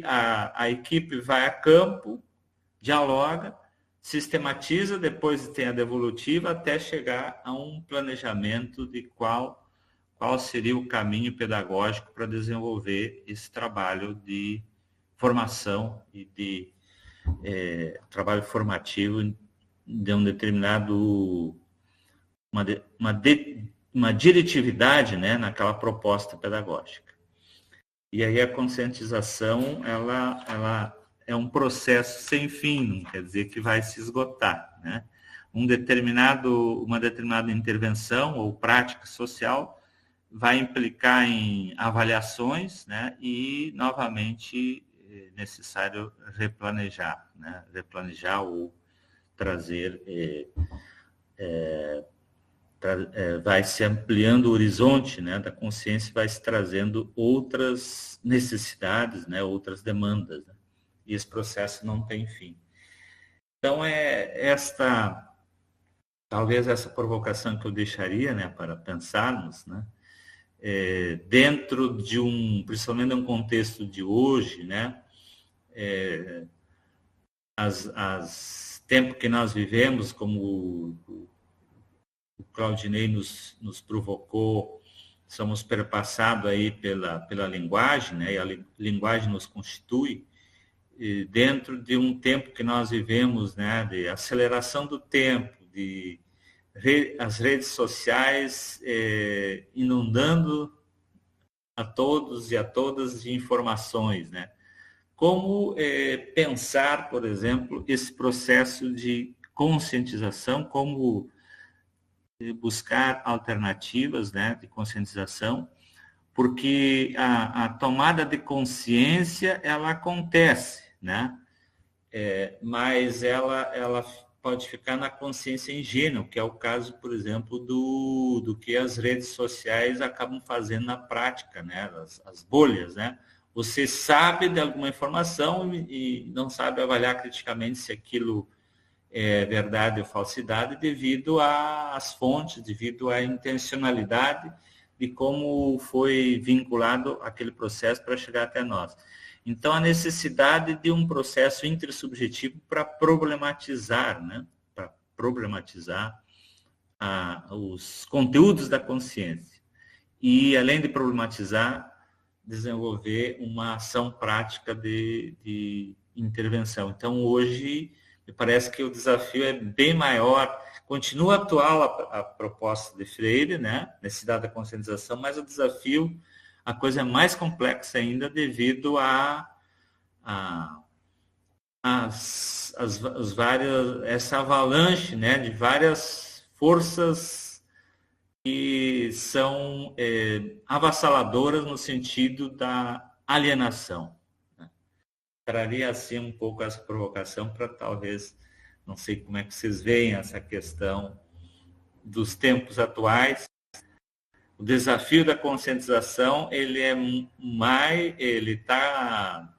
a equipe vai a campo, dialoga, sistematiza, depois tem a devolutiva, até chegar a um planejamento de qual seria o caminho pedagógico para desenvolver esse trabalho de formação e de trabalho formativo de um determinado, uma diretividade, né, naquela proposta pedagógica. E aí a conscientização, ela é um processo sem fim, não quer dizer que vai se esgotar, né? Uma determinada intervenção ou prática social vai implicar em avaliações, né, e, novamente, necessário replanejar, né? Replanejar ou trazer, vai se ampliando o horizonte, né, da consciência, vai se trazendo outras necessidades, né, outras demandas, né? E esse processo não tem fim. Então, talvez essa provocação que eu deixaria, né, para pensarmos, né, dentro de principalmente um contexto de hoje, né, tempo que nós vivemos, como o Claudinei nos provocou, somos perpassados aí pela linguagem, né, e a linguagem nos constitui, e dentro de um tempo que nós vivemos, né, de aceleração do tempo, as redes sociais inundando a todos e a todas de informações, né? Como pensar, por exemplo, esse processo de conscientização, como buscar alternativas, né, de conscientização, porque a tomada de consciência, ela acontece, né? Mas ela pode ficar na consciência ingênua, que é o caso, por exemplo, do que as redes sociais acabam fazendo na prática, né? As bolhas, né? Você sabe de alguma informação e não sabe avaliar criticamente se aquilo é verdade ou falsidade devido às fontes, devido à intencionalidade de como foi vinculado aquele processo para chegar até nós. Então, a necessidade de um processo intersubjetivo para problematizar, né? Para problematizar os conteúdos da consciência. E, além de problematizar, desenvolver uma ação prática de intervenção. Então, hoje, me parece que o desafio é bem maior. Continua atual a proposta de Freire, né? Necessidade da conscientização, mas o desafio, a coisa é mais complexa ainda devido essa avalanche, né, de várias forças que são avassaladoras no sentido da alienação. Né? Traria assim um pouco essa provocação para talvez, não sei como é que vocês veem essa questão dos tempos atuais. O desafio da conscientização, ele está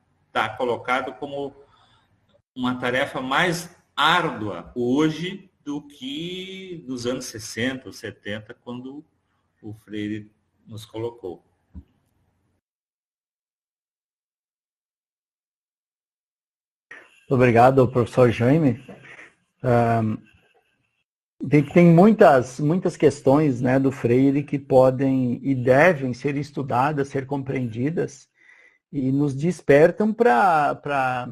colocado como uma tarefa mais árdua hoje do que nos anos 60 ou 70, quando o Freire nos colocou. Obrigado, professor Jaime. Tem muitas questões, né, do Freire que podem e devem ser estudadas, ser compreendidas, e nos despertam para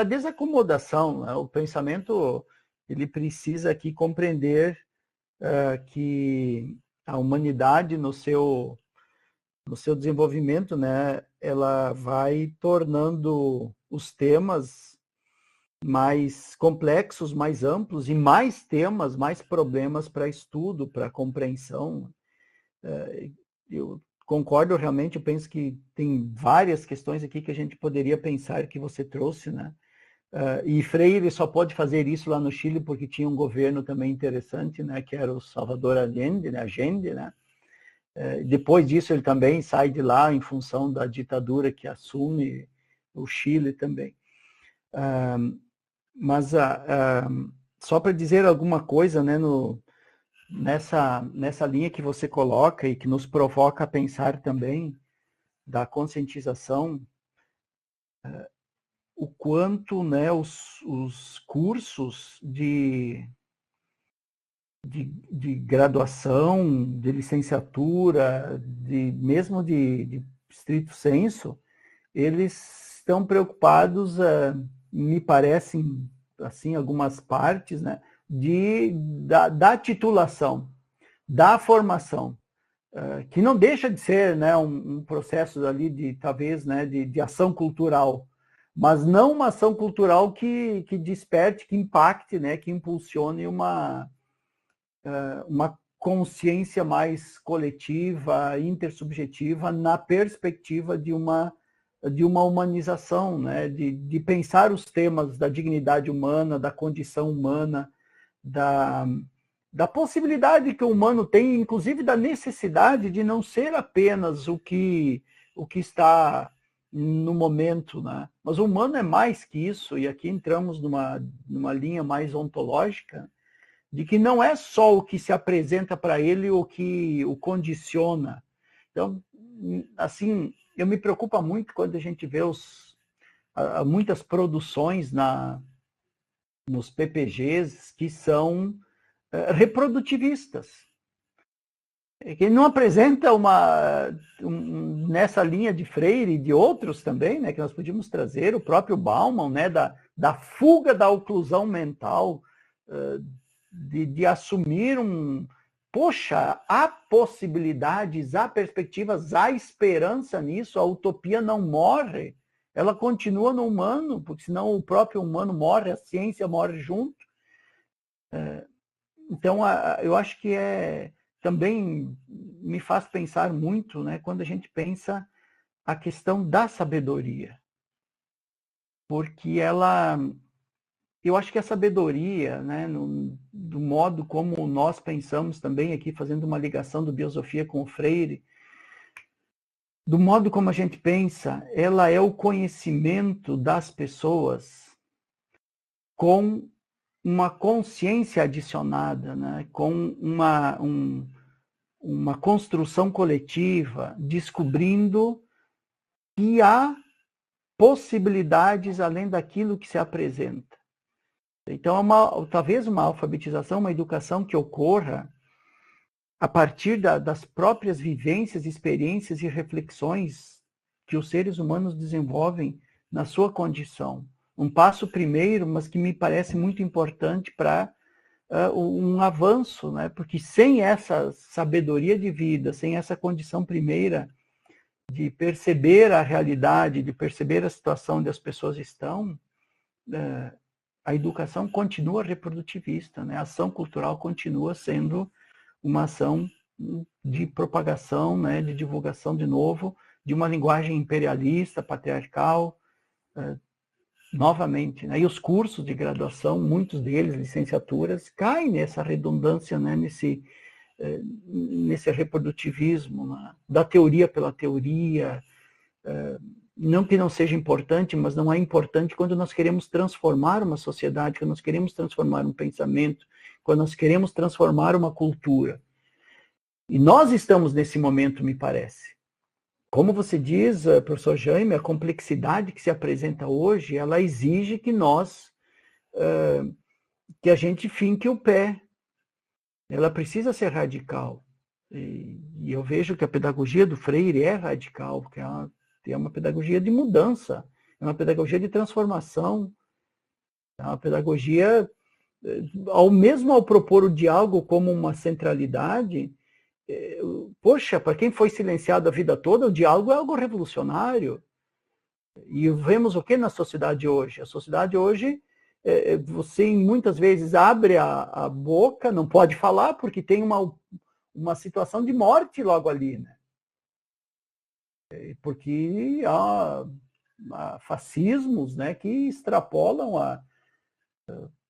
desacomodação, né? O pensamento, ele precisa aqui compreender que a humanidade no seu desenvolvimento, né, ela vai tornando os temas mais complexos, mais amplos, e mais temas, mais problemas para estudo, para compreensão. Eu concordo realmente, eu penso que tem várias questões aqui que a gente poderia pensar que você trouxe, né? E Freire só pode fazer isso lá no Chile porque tinha um governo também interessante, né, que era o Salvador Allende, né? Depois disso ele também sai de lá em função da ditadura que assume o Chile também. Mas só para dizer alguma coisa, né, nessa linha que você coloca e que nos provoca a pensar também da conscientização, o quanto, né, os cursos de graduação, de licenciatura, mesmo de estrito senso, eles estão preocupados, me parecem, assim, algumas partes, né, da titulação, da formação, que não deixa de ser, né, um processo ali talvez, né, de ação cultural, mas não uma ação cultural que desperte, que impacte, né, que impulsione uma consciência mais coletiva, intersubjetiva, na perspectiva de uma humanização, né? de pensar os temas da dignidade humana, da condição humana, da possibilidade que o humano tem, inclusive da necessidade de não ser apenas o que está no momento, né? Mas o humano é mais que isso, e aqui entramos numa linha mais ontológica, de que não é só o que se apresenta para ele o que o condiciona. Então, assim, eu me preocupo muito quando a gente vê muitas produções nos PPGs que são reprodutivistas. Que não apresenta nessa linha de Freire e de outros também, né, que nós podíamos trazer, o próprio Bauman, né, da fuga da oclusão mental, de assumir poxa, há possibilidades, há perspectivas, há esperança nisso, a utopia não morre, ela continua no humano, porque senão o próprio humano morre, a ciência morre junto. Então, eu acho que também me faz pensar muito, né, quando a gente pensa a questão da sabedoria, porque eu acho que a sabedoria, né, do modo como nós pensamos também aqui, fazendo uma ligação do Biosofia com o Freire, do modo como a gente pensa, ela é o conhecimento das pessoas com uma consciência adicionada, né, com uma construção coletiva, descobrindo que há possibilidades além daquilo que se apresenta. Então, talvez uma alfabetização, uma educação que ocorra a partir das próprias vivências, experiências e reflexões que os seres humanos desenvolvem na sua condição. Um passo primeiro, mas que me parece muito importante para um avanço, né? Porque sem essa sabedoria de vida, sem essa condição primeira de perceber a realidade, de perceber a situação onde as pessoas estão, a educação continua reprodutivista, né? A ação cultural continua sendo uma ação de propagação, né? De divulgação, de novo, de uma linguagem imperialista, patriarcal, novamente. Né? E os cursos de graduação, muitos deles, licenciaturas, caem nessa redundância, né? Nesse reprodutivismo, né? Da teoria pela teoria. Não que não seja importante, mas não é importante quando nós queremos transformar uma sociedade, quando nós queremos transformar um pensamento, quando nós queremos transformar uma cultura. E nós estamos nesse momento, me parece. Como você diz, professor Jaime, a complexidade que se apresenta hoje, ela exige que que a gente finque o pé. Ela precisa ser radical. E eu vejo que a pedagogia do Freire é radical, porque É uma pedagogia de mudança, é uma pedagogia de transformação, é uma pedagogia, ao propor o diálogo como uma centralidade, poxa, para quem foi silenciado a vida toda, o diálogo é algo revolucionário. E vemos o que na sociedade hoje? A sociedade hoje, você muitas vezes abre a boca, não pode falar, porque tem uma situação de morte logo ali, né? Porque há fascismos, né, que extrapolam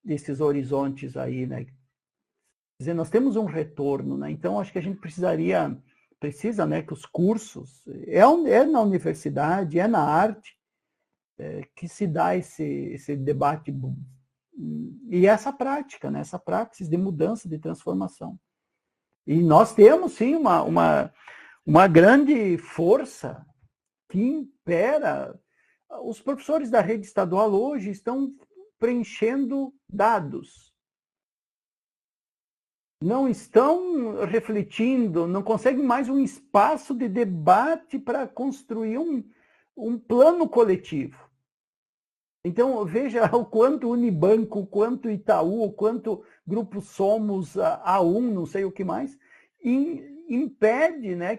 esses horizontes aí, né? Quer dizer, nós temos um retorno, né? Então acho que a gente precisa, né, que os cursos, é na universidade, é na arte, que se dá esse debate e essa prática, né, essa praxis de mudança, de transformação. E nós temos, sim, uma grande força que impera. Os professores da rede estadual hoje estão preenchendo dados. Não estão refletindo, não conseguem mais um espaço de debate para construir um plano coletivo. Então, veja o quanto Unibanco, o quanto Itaú, o quanto Grupo Somos, A1, não sei o que mais, impede, né,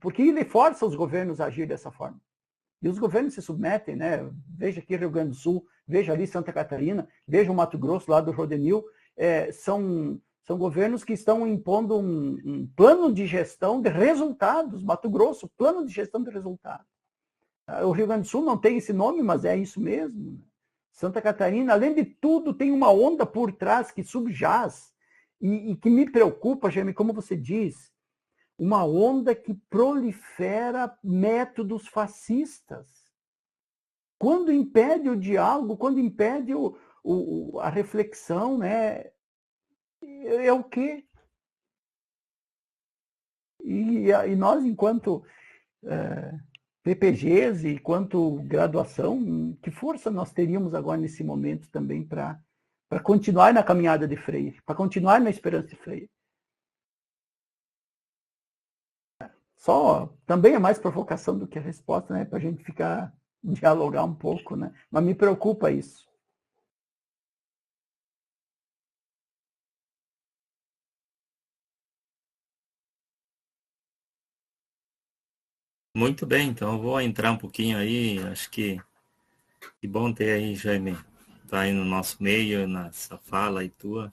porque ele força os governos a agir dessa forma. E os governos se submetem, né? Veja aqui Rio Grande do Sul, veja ali Santa Catarina, veja o Mato Grosso, lá do Rodenil, são governos que estão impondo um plano de gestão de resultados. Mato Grosso, plano de gestão de resultados. O Rio Grande do Sul não tem esse nome, mas é isso mesmo. Santa Catarina, além de tudo, tem uma onda por trás que subjaz e que me preocupa, Jaime, como você diz, uma onda que prolifera métodos fascistas. Quando impede o diálogo, quando impede a reflexão, né? É o quê? E nós, enquanto PPGs e quanto graduação, que força nós teríamos agora nesse momento também para continuar na caminhada de Freire, para continuar na esperança de Freire? Só também é mais provocação do que a resposta, né? Para a gente dialogar um pouco, né? Mas me preocupa isso. Muito bem, então eu vou entrar um pouquinho aí, acho que bom ter aí, Jaime, tá aí no nosso meio, nessa fala aí tua,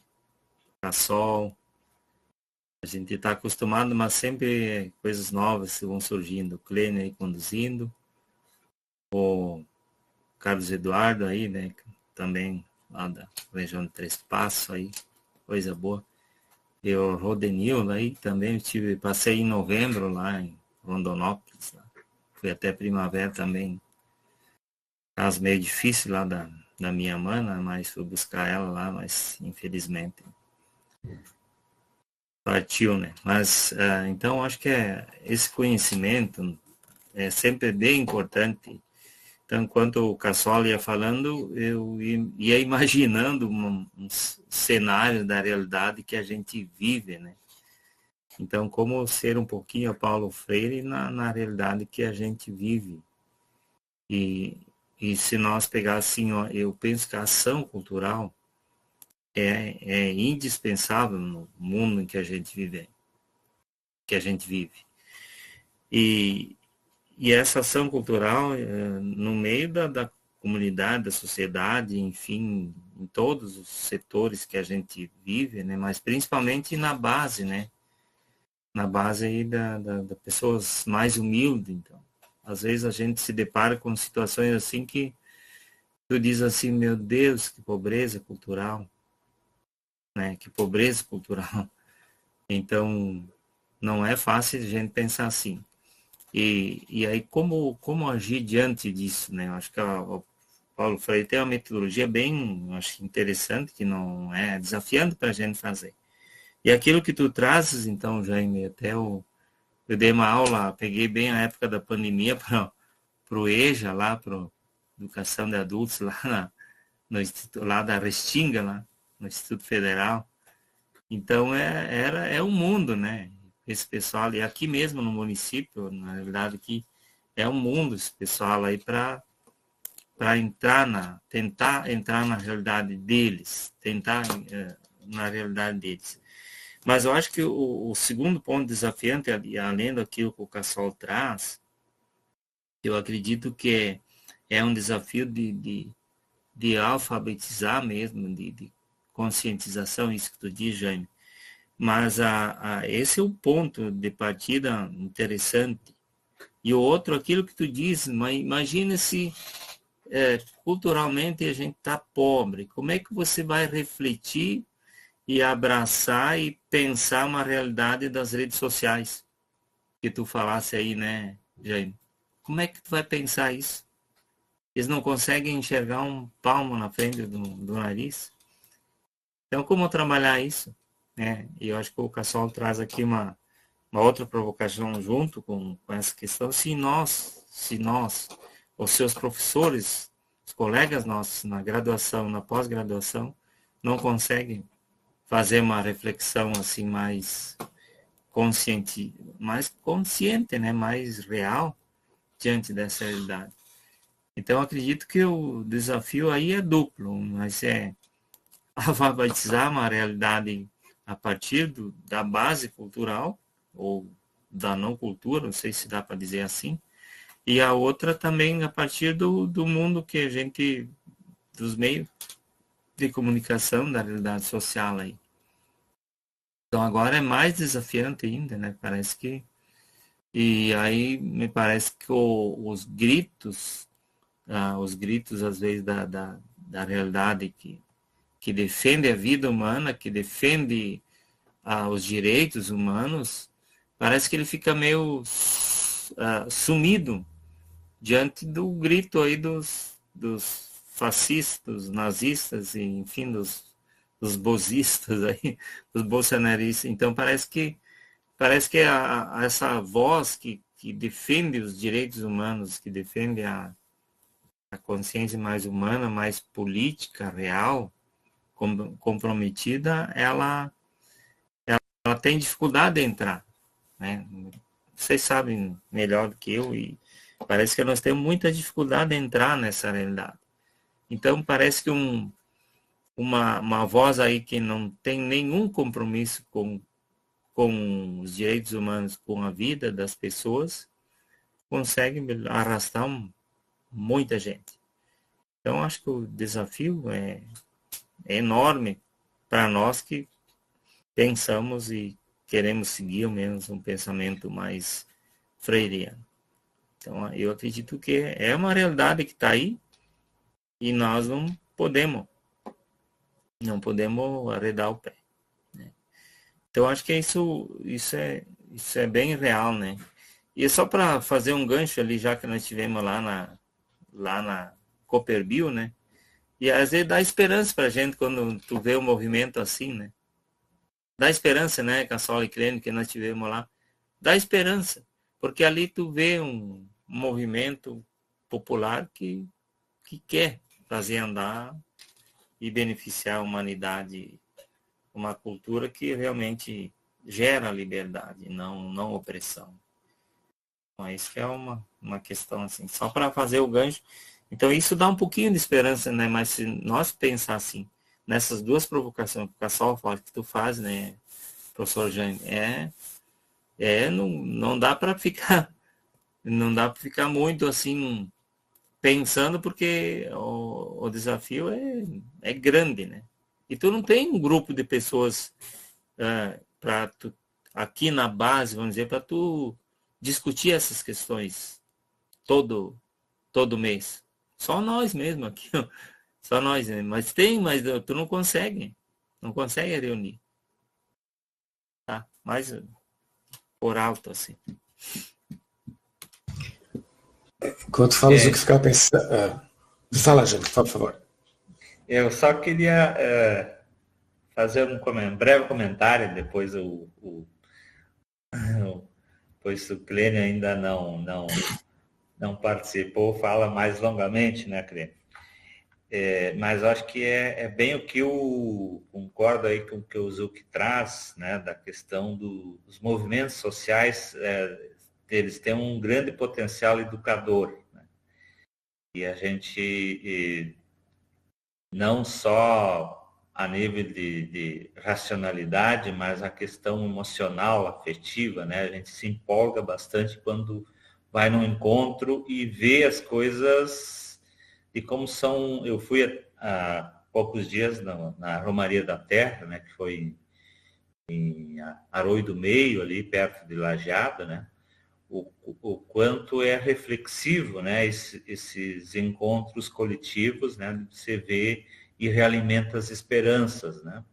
Cassol. A gente está acostumado, mas sempre coisas novas vão surgindo. O Clênio aí conduzindo, o Carlos Eduardo aí, né, também lá da região de Três Passos aí, coisa boa. E o Rodenil aí também, passei em novembro lá em Rondonópolis, lá. Fui até primavera também. Caso meio difícil lá da minha mana, mas fui buscar ela lá, mas infelizmente partiu, né? Mas então acho que esse conhecimento é sempre bem importante. Então, enquanto o Cassol ia falando, eu ia imaginando um cenário da realidade que a gente vive, né? Então, como ser um pouquinho Paulo Freire na realidade que a gente vive. E se nós pegássemos, eu penso que a ação cultural é indispensável no mundo em que a gente vive. E essa ação cultural, no meio da comunidade, da sociedade, enfim, em todos os setores que a gente vive, né? Mas principalmente na base, né? Na base aí da pessoas mais humildes, então. Às vezes a gente se depara com situações assim que tu diz assim, meu Deus, que pobreza cultural, né? Que pobreza cultural. Então, não é fácil a gente pensar assim. E aí, como agir diante disso, né? Eu acho que o Paulo Freire tem uma metodologia bem, acho interessante, que não é desafiante para a gente fazer. E aquilo que tu trazes, então, Jaime, eu dei uma aula, peguei bem a época da pandemia para o EJA, lá, para Educação de Adultos, lá no Instituto, lá da Restinga, lá no Instituto Federal. Então, é um mundo, né? Esse pessoal, e aqui mesmo no município, na verdade, aqui é um mundo esse pessoal aí para tentar entrar na realidade deles, na realidade deles. Mas eu acho que o segundo ponto desafiante, além daquilo que o Cassol traz, eu acredito que é um desafio de alfabetizar mesmo, de conscientização, isso que tu diz, Jaime. Mas esse é o ponto de partida interessante. E o outro, aquilo que tu diz, imagina se culturalmente a gente está pobre. Como é que você vai refletir e abraçar e pensar uma realidade das redes sociais? Que tu falasse aí, né, Jaime? Como é que tu vai pensar isso? Eles não conseguem enxergar um palmo na frente do nariz. Então, como trabalhar isso? Né? E eu acho que o Cassol traz aqui uma outra provocação junto com essa questão. Se nós, os seus professores, os colegas nossos na graduação, na pós-graduação, não conseguem fazer uma reflexão assim mais consciente, né? Mais real diante dessa realidade. Então, acredito que o desafio aí é duplo, mas é alfabetizar uma realidade a partir da base cultural, ou da não cultura, não sei se dá para dizer assim, e a outra também a partir do mundo que a gente, dos meios de comunicação, da realidade social aí. Então agora é mais desafiante ainda, né? Parece que... E aí me parece que os gritos às vezes da realidade que defende a vida humana, que defende os direitos humanos, parece que ele fica meio sumido diante do grito aí dos fascistas, nazistas, e, enfim, dos bozistas aí, dos bolsonaristas. Então parece que essa voz que defende os direitos humanos, que defende a consciência mais humana, mais política, real, comprometida, ela tem dificuldade de entrar, né? Vocês sabem melhor do que eu, e parece que nós temos muita dificuldade de entrar nessa realidade. Então parece que uma voz aí que não tem nenhum compromisso com os direitos humanos, com a vida das pessoas, consegue arrastar muita gente. Então acho que o desafio é enorme para nós que pensamos e queremos seguir ao menos um pensamento mais freiriano. Então, eu acredito que é uma realidade que está aí e nós não podemos arredar o pé, né? Então, acho que isso é bem real, né? E só para fazer um gancho ali, já que nós estivemos lá na Cooperbio, né? E às vezes dá esperança para a gente quando tu vê o movimento assim, né? Dá esperança, né, Cassol e Clênio, que nós tivemos lá. Dá esperança, porque ali tu vê um movimento popular que quer fazer andar e beneficiar a humanidade, uma cultura que realmente gera liberdade, não opressão. Então, isso é uma questão assim, só para fazer o gancho. Então, isso dá um pouquinho de esperança, né? Mas se nós pensar assim, nessas duas provocações que o Cassol fala que tu faz, né, professor Jaime, não dá para ficar muito assim pensando, porque o desafio é grande, né? E tu não tem um grupo de pessoas para tu aqui na base, vamos dizer, para tu discutir essas questões todo mês. Só nós mesmo aqui, ó. Só nós, né? Mas tu não consegue reunir, tá? Mas por alto, assim. Enquanto falas o que ficava pensando... Fala, gente, por favor. Eu só queria fazer um breve comentário, depois pois o Clênio ainda não participou, fala mais longamente, né, Clênio? Mas eu acho que é bem o que eu concordo aí com o que o Zuc traz, né, da questão dos movimentos sociais eles têm um grande potencial educador, né? E a gente, não só a nível de racionalidade, mas a questão emocional, afetiva, né? A gente se empolga bastante quando vai num encontro e vê as coisas de como são. Eu fui há poucos dias na Romaria da Terra, né? Que foi em Arroio do Meio, ali perto de Lajeado, né? O quanto é reflexivo, né? Esses encontros coletivos, né? Você vê e realimenta as esperanças, né?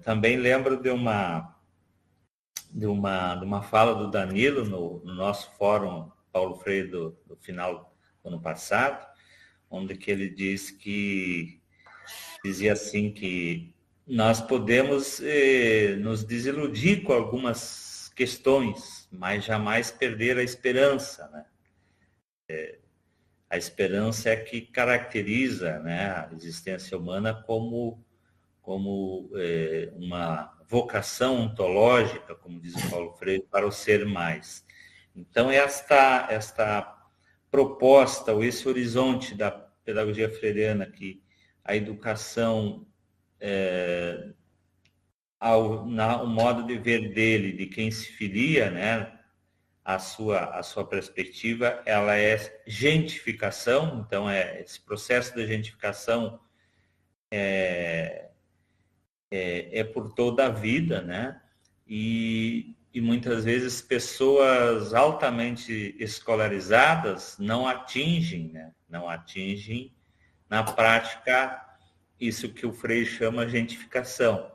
Também lembro de uma fala do Danilo no nosso fórum Paulo Freire do final do ano passado, onde que ele dizia assim que nós podemos nos desiludir com algumas questões, mas jamais perder a esperança, né? A esperança é que caracteriza, né, a existência humana como uma vocação ontológica, como diz o Paulo Freire, para o ser mais. Então, esta proposta, ou esse horizonte da pedagogia freiriana, que a educação, o modo de ver dele, de quem se filia, né, a sua perspectiva, ela é gentificação. Então, esse processo de gentificação é por toda a vida, né? E muitas vezes pessoas altamente escolarizadas não atingem, né? Não atingem na prática isso que o Freire chama de gentificação.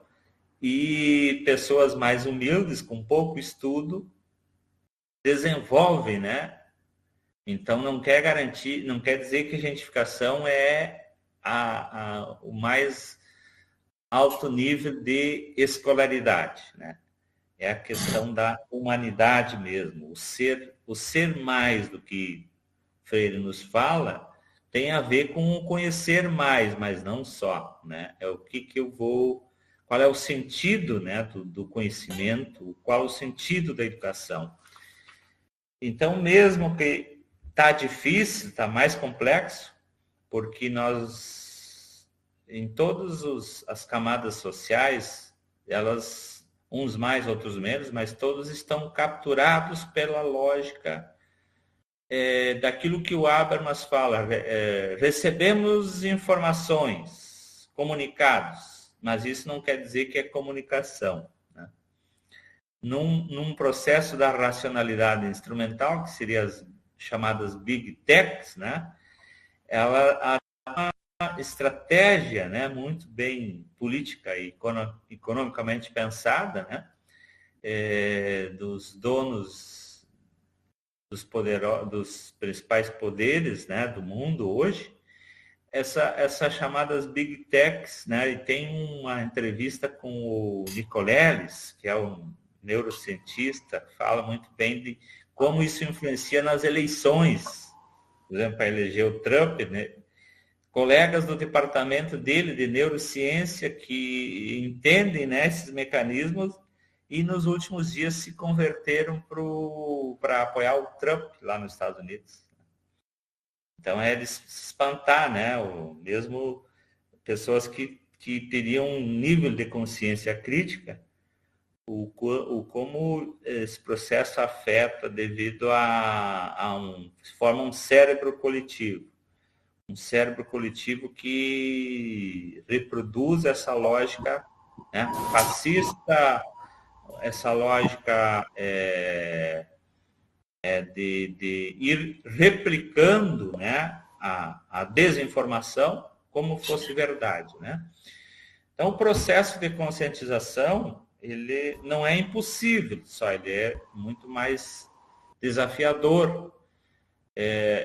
E pessoas mais humildes, com pouco estudo, desenvolvem, né? Então não quer dizer que a gentificação é o mais alto nível de escolaridade, né? É a questão da humanidade mesmo. O ser mais do que Freire nos fala tem a ver com o conhecer mais, mas não só, né? É o que eu vou... Qual é o sentido, né, do conhecimento, qual é o sentido da educação. Então, mesmo que está difícil, está mais complexo, porque nós, em todas as camadas sociais, elas, uns mais, outros menos, mas todos estão capturados pela lógica daquilo que o Habermas fala. Recebemos informações, comunicados, mas isso não quer dizer que é comunicação, né? Num processo da racionalidade instrumental, que seria as chamadas Big Techs, né? Ela estratégia, né, muito bem política e economicamente pensada, né, dos donos dos principais poderes, né, do mundo hoje, essas chamadas Big Techs, né, e tem uma entrevista com o Nicoleles, que é um neurocientista, que fala muito bem de como isso influencia nas eleições, por exemplo, para eleger o Trump, né? Colegas do departamento dele de neurociência que entendem, né, esses mecanismos e nos últimos dias se converteram para apoiar o Trump lá nos Estados Unidos. Então é de se espantar, né? Mesmo pessoas que teriam um nível de consciência crítica, como esse processo afeta devido forma um cérebro coletivo. Um cérebro coletivo que reproduz essa lógica, né, fascista, essa lógica de ir replicando, né, a desinformação como fosse verdade, né? Então, o processo de conscientização, ele não é impossível, só ele é muito mais desafiador.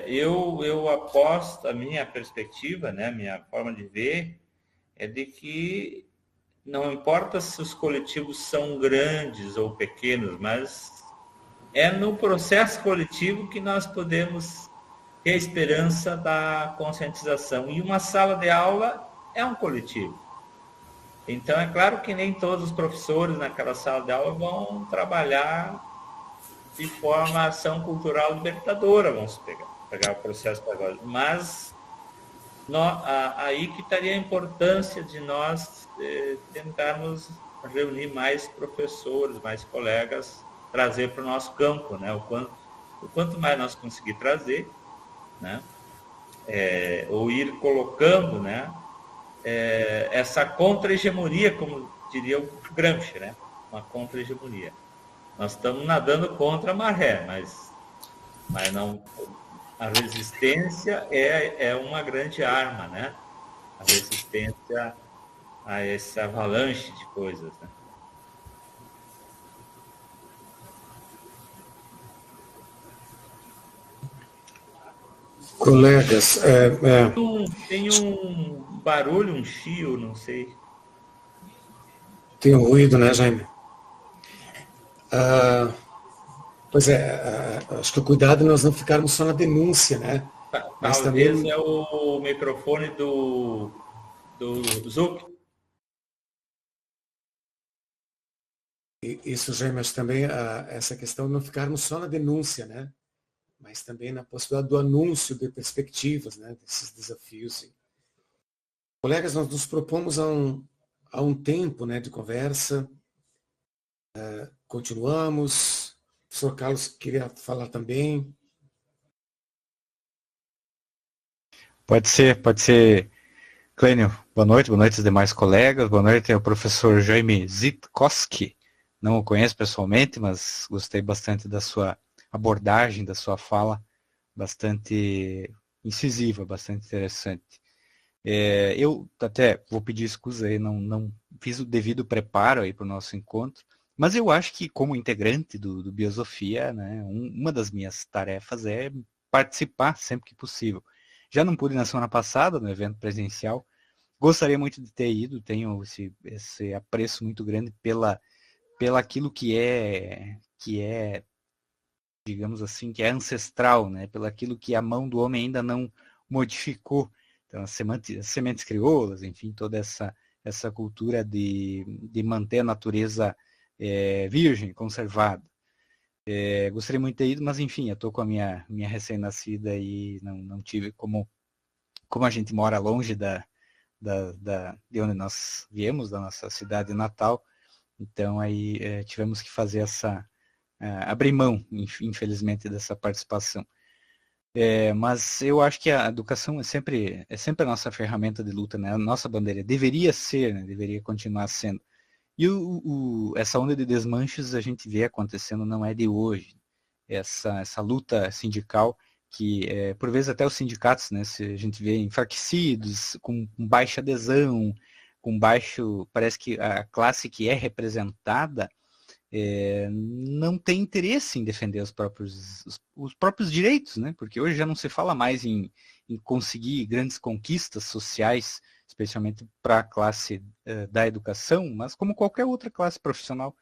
Eu aposto, a minha perspectiva, né, minha forma de ver, é de que não importa se os coletivos são grandes ou pequenos, mas é no processo coletivo que nós podemos ter a esperança da conscientização. E uma sala de aula é um coletivo. Então, é claro que nem todos os professores naquela sala de aula vão trabalhar de forma a ação cultural libertadora, vamos pegar o processo pedagógico. Mas aí que estaria a importância de nós tentarmos reunir mais professores, mais colegas, trazer para o nosso campo, né? O quanto mais nós conseguir trazer, né? Ou ir colocando, né? Essa contra-hegemonia, como diria o Gramsci, né? Uma contra-hegemonia. Nós estamos nadando contra a maré, mas não, a resistência é uma grande arma, né? A resistência a esse avalanche de coisas, né? Colegas, Tem um barulho, um chiu, não sei. tem um ruído, né, Jaime? Pois acho que o cuidado é nós não ficarmos só na denúncia, né? Mas Talvez também... é o microfone do Zuc. Isso, Jaime, mas também essa questão de não ficarmos só na denúncia, né? Mas também na possibilidade do anúncio de perspectivas, né? Desses desafios. Colegas, nós nos propomos há um tempo, né, de conversa. Continuamos. O professor Carlos queria falar também. Pode ser, Clênio. Boa noite aos demais colegas. Boa noite ao professor Jaime Zitkowski. Não o conheço pessoalmente, mas gostei bastante da sua abordagem, da sua fala, bastante incisiva, bastante interessante. Eu até vou pedir escusa aí, não fiz o devido preparo aí para o nosso encontro, mas eu acho que como integrante do Biosofia, né, uma das minhas tarefas é participar sempre que possível. Já não pude na semana passada, no evento presencial, gostaria muito de ter ido, tenho esse apreço muito grande pela aquilo que é, digamos assim, que é ancestral, né? Pelo aquilo que a mão do homem ainda não modificou. Então, as sementes crioulas, enfim, toda essa cultura de manter a natureza virgem, conservada. Gostaria muito de ter ido, mas enfim, eu estou com a minha recém-nascida e não tive como a gente mora longe de onde nós viemos, da nossa cidade natal. Então aí tivemos que fazer abrir mão, infelizmente, dessa participação. Mas eu acho que a educação é sempre a nossa ferramenta de luta, né? A nossa bandeira deveria ser, né? Deveria continuar sendo. E essa onda de desmanches a gente vê acontecendo, não é de hoje. Essa luta sindical que, por vezes, até os sindicatos, né, se a gente vê enfraquecidos, com baixa adesão, com baixo... Parece que a classe que é representada não tem interesse em defender os próprios direitos, né? Porque hoje já não se fala mais em conseguir grandes conquistas sociais, especialmente para a classe da educação, mas como qualquer outra classe profissional,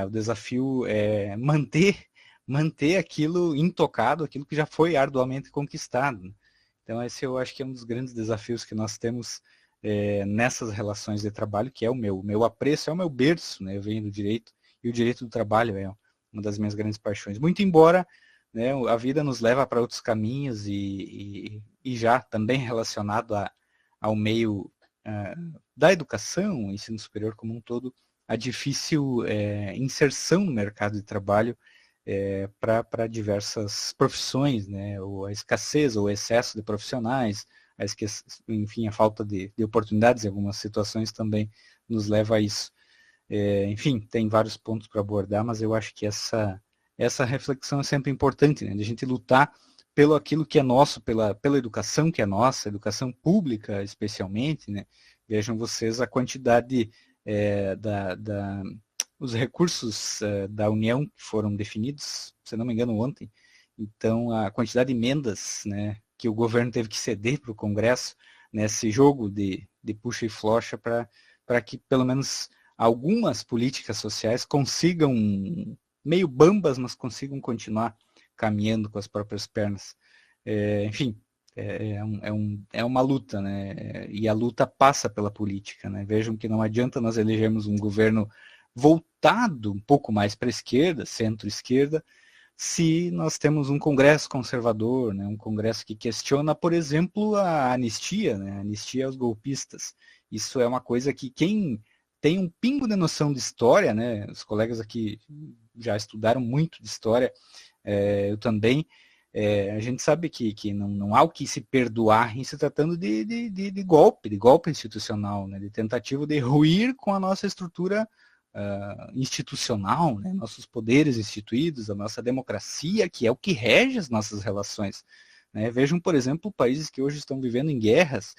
o desafio é manter aquilo intocado, aquilo que já foi arduamente conquistado. Então esse eu acho que é um dos grandes desafios que nós temos nessas relações de trabalho, que é o meu apreço, é o meu berço, né? Eu venho do direito, e o direito do trabalho é uma das minhas grandes paixões. Muito embora, né, a vida nos leva para outros caminhos e já também relacionado ao meio da educação, ensino superior como um todo, a difícil inserção no mercado de trabalho para diversas profissões, né, ou a escassez ou o excesso de profissionais, enfim, a falta de oportunidades em algumas situações também nos leva a isso. Enfim, tem vários pontos para abordar, mas eu acho que essa reflexão é sempre importante, né, de a gente lutar pelo aquilo que é nosso, pela educação que é nossa, educação pública especialmente, né. Vejam vocês a quantidade os recursos da União que foram definidos, se não me engano, ontem. Então, a quantidade de emendas, né, que o governo teve que ceder para o Congresso nesse jogo de puxa e flocha para que, pelo menos, algumas políticas sociais consigam, meio bambas, mas consigam continuar caminhando com as próprias pernas. Enfim, é uma luta, né? E a luta passa pela política, né? Vejam que não adianta nós elegermos um governo voltado um pouco mais para a esquerda, centro-esquerda, se nós temos um Congresso conservador, né, um Congresso que questiona, por exemplo, a anistia, né, a anistia aos golpistas. Isso é uma coisa que quem tem um pingo de noção de história, né, os colegas aqui já estudaram muito de história, eu também, a gente sabe que não há o que se perdoar em se tratando de golpe institucional, né, de tentativa de ruir com a nossa estrutura institucional, né, nossos poderes instituídos, a nossa democracia, que é o que rege as nossas relações. Né? Vejam, por exemplo, países que hoje estão vivendo em guerras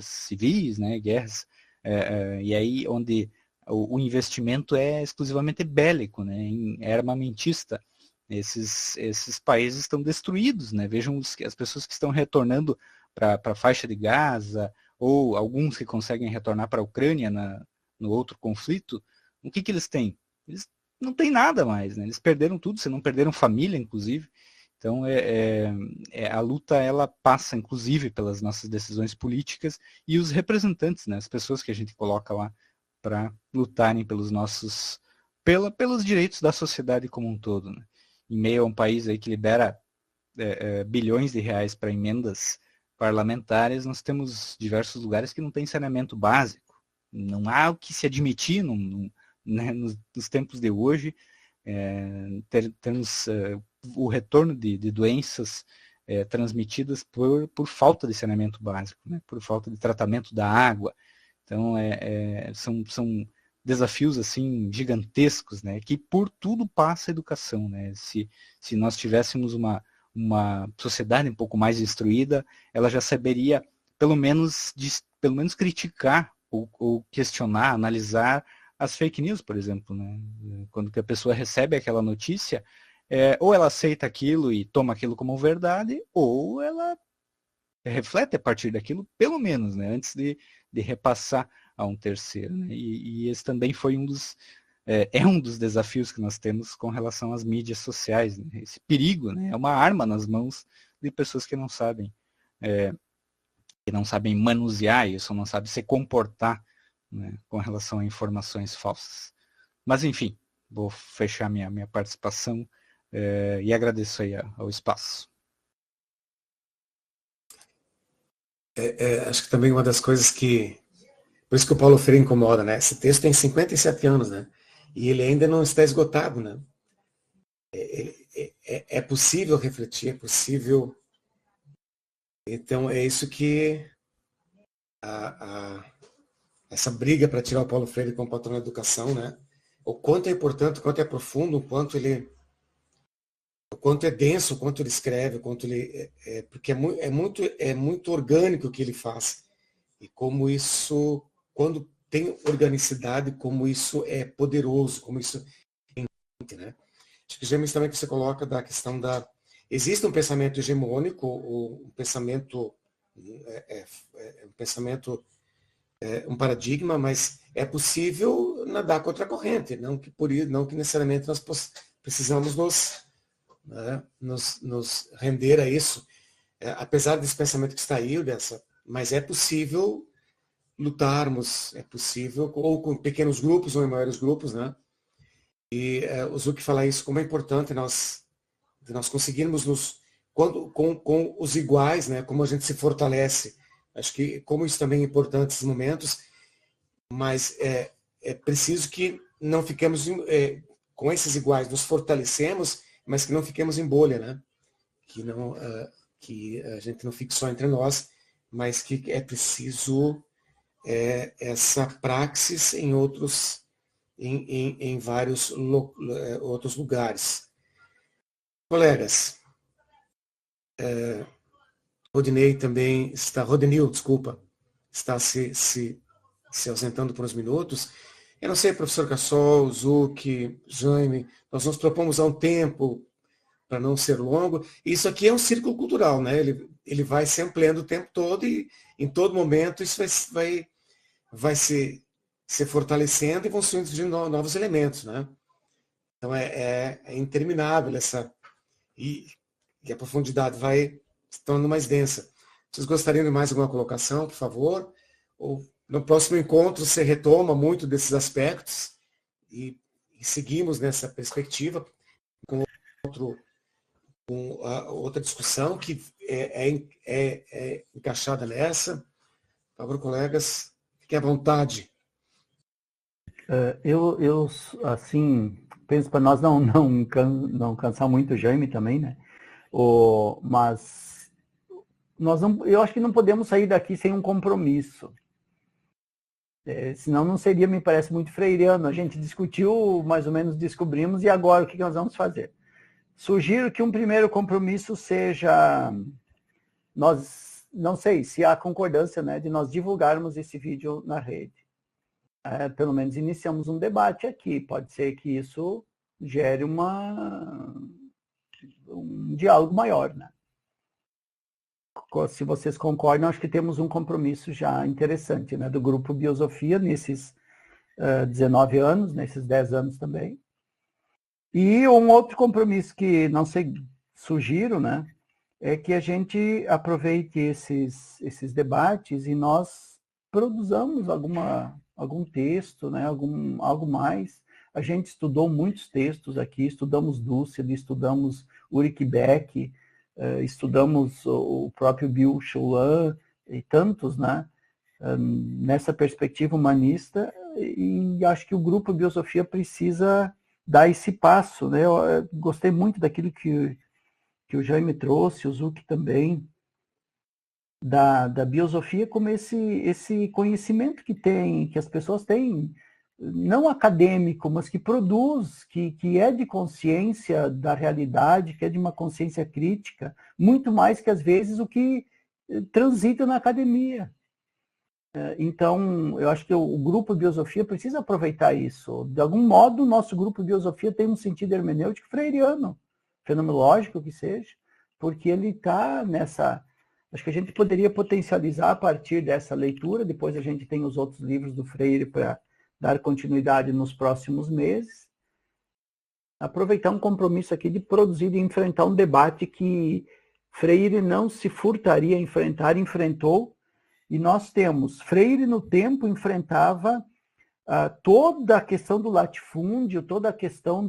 civis, né, guerras, e aí onde o investimento é exclusivamente bélico, né, é armamentista. Esses países estão destruídos, né? Vejam as pessoas que estão retornando para a faixa de Gaza, ou alguns que conseguem retornar para a Ucrânia no outro conflito. O que eles têm? Eles não têm nada mais, né? Eles perderam tudo, se não perderam família, inclusive. Então, a luta, ela passa, inclusive, pelas nossas decisões políticas e os representantes, né? As pessoas que a gente coloca lá para lutarem pelos direitos da sociedade como um todo, né? Em meio a um país aí que libera bilhões de reais para emendas parlamentares, nós temos diversos lugares que não tem saneamento básico. Não há o que se admitir né, nos tempos de hoje. Temos o retorno de doenças transmitidas por falta de saneamento básico, né, por falta de tratamento da água. Então, são desafios assim gigantescos, né, que por tudo passa a educação, né? Se nós tivéssemos uma sociedade um pouco mais instruída, ela já saberia pelo menos criticar ou questionar, analisar as fake news, por exemplo, né? Quando que a pessoa recebe aquela notícia, ou ela aceita aquilo e toma aquilo como verdade, ou ela reflete a partir daquilo, pelo menos, né, antes de repassar a um terceiro. Né? E esse também foi um dos desafios que nós temos com relação às mídias sociais. Né? Esse perigo, né? É uma arma nas mãos de pessoas que não sabem manusear isso, não sabem se comportar, né, com relação a informações falsas. Mas, enfim, vou fechar minha participação e agradeço aí ao espaço. Acho que também uma das coisas por isso que o Paulo Freire incomoda, né? Esse texto tem 57 anos, né? E ele ainda não está esgotado, né? É possível refletir, é possível. Então, é isso que essa briga para tirar o Paulo Freire como patrão da educação, né? O quanto é importante, o quanto é profundo, o quanto é denso, o quanto ele escreve, o quanto ele porque é muito orgânico o que ele faz. E como isso, quando tem organicidade, como isso é poderoso, como isso é, né? Acho que James também que você coloca da questão existe um pensamento hegemônico, um pensamento um paradigma, mas é possível nadar contra a corrente, não que necessariamente nós precisamos nos render a isso, apesar desse pensamento que está aí, mas é possível lutarmos, é possível, ou com pequenos grupos ou em maiores grupos, né? E o Zuc fala isso, como é importante nós conseguirmos com os iguais, né? Como a gente se fortalece. Acho que como isso também é importante nesses momentos, mas é preciso que não fiquemos com esses iguais, nos fortalecemos, mas que não fiquemos em bolha, né? Que a gente não fique só entre nós, mas que é preciso essa praxis em vários outros lugares. Colegas, Rodinil, desculpa, está se ausentando por uns minutos. Eu não sei, professor Cassol, Zuc, Jaime, nós nos propomos há um tempo para não ser longo. Isso aqui é um círculo cultural, né? Ele vai se ampliando o tempo todo e em todo momento isso vai se fortalecendo e vão surgindo novos elementos, né? Então é interminável e a profundidade vai se tornando mais densa. Vocês gostariam de mais alguma colocação, por favor? Ou no próximo encontro você retoma muito desses aspectos e seguimos nessa perspectiva com com a outra discussão que é encaixada nessa. Por favor, colegas, fiquem à vontade. Eu assim, penso para nós não cansar muito o Jaime também, né? Mas eu acho que não podemos sair daqui sem um compromisso. Senão não seria, me parece, muito freiriano. A gente discutiu, mais ou menos descobrimos, e agora o que nós vamos fazer? Sugiro que um primeiro compromisso seja, não sei se há concordância, né, de nós divulgarmos esse vídeo na rede. Pelo menos iniciamos um debate aqui. Pode ser que isso gere um diálogo maior, né? Se vocês concordam, acho que temos um compromisso já interessante, né, do Grupo Biosofia nesses 19 anos, nesses 10 anos também. E um outro compromisso que, não sei, sugiro, né, é que a gente aproveite esses debates e nós produzamos algum texto, né, algo mais. A gente estudou muitos textos aqui, estudamos Dussel, estudamos Ulrich Beck, estudamos o próprio Byung-Chul Han e tantos, né, nessa perspectiva humanista, e acho que o Grupo Biosofia precisa dar esse passo, né? Eu gostei muito daquilo que o Jaime trouxe, o Zuc também, da biosofia como esse conhecimento que as pessoas têm, não acadêmico, mas que produz, que é de consciência da realidade, que é de uma consciência crítica, muito mais que, às vezes, o que transita na academia. Então, eu acho que o Grupo Biosofia precisa aproveitar isso. De algum modo, o nosso Grupo Biosofia tem um sentido hermenêutico freiriano, fenomenológico que seja, porque ele está nessa... Acho que a gente poderia potencializar a partir dessa leitura, depois a gente tem os outros livros do Freire para dar continuidade nos próximos meses. Aproveitar um compromisso aqui de produzir e enfrentar um debate que Freire não se furtaria a enfrentar, enfrentou. E nós temos, Freire no tempo enfrentava toda a questão do latifúndio, toda a questão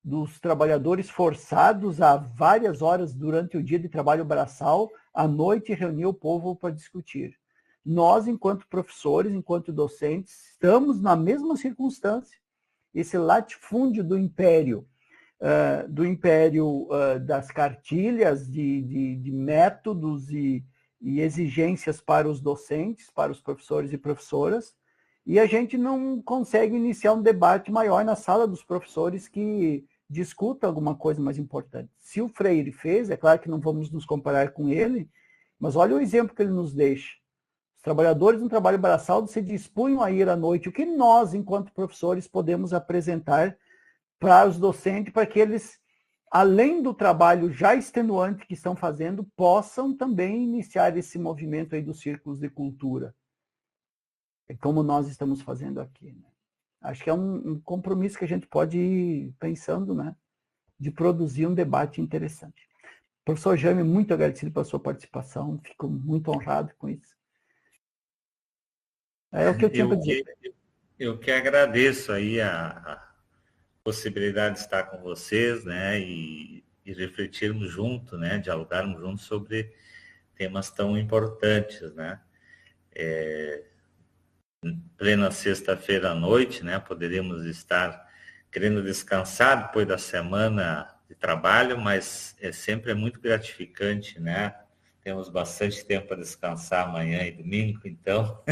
dos trabalhadores forçados a várias horas durante o dia de trabalho braçal, à noite reunia o povo para discutir. Nós, enquanto professores, enquanto docentes, estamos na mesma circunstância. Esse latifúndio do império das cartilhas, de métodos e exigências para os docentes, para os professores e professoras, e a gente não consegue iniciar um debate maior na sala dos professores que discuta alguma coisa mais importante. Se o Freire fez, é claro que não vamos nos comparar com ele, mas olha o exemplo que ele nos deixa. Os trabalhadores no trabalho braçal se dispunham a ir à noite. O que nós, enquanto professores, podemos apresentar para os docentes, para que eles, além do trabalho já extenuante que estão fazendo, possam também iniciar esse movimento aí dos círculos de cultura, como nós estamos fazendo aqui, né? Acho que é um compromisso que a gente pode ir pensando, né, de produzir um debate interessante. Professor Jaime, muito agradecido pela sua participação, fico muito honrado com isso. É o que eu tinha para dizer. Eu que agradeço aí a possibilidade de estar com vocês, né, e refletirmos junto, né, dialogarmos juntos sobre temas tão importantes, né. Plena sexta-feira à noite, né, poderíamos estar querendo descansar depois da semana de trabalho, mas sempre é muito gratificante, né, temos bastante tempo para descansar amanhã e domingo, então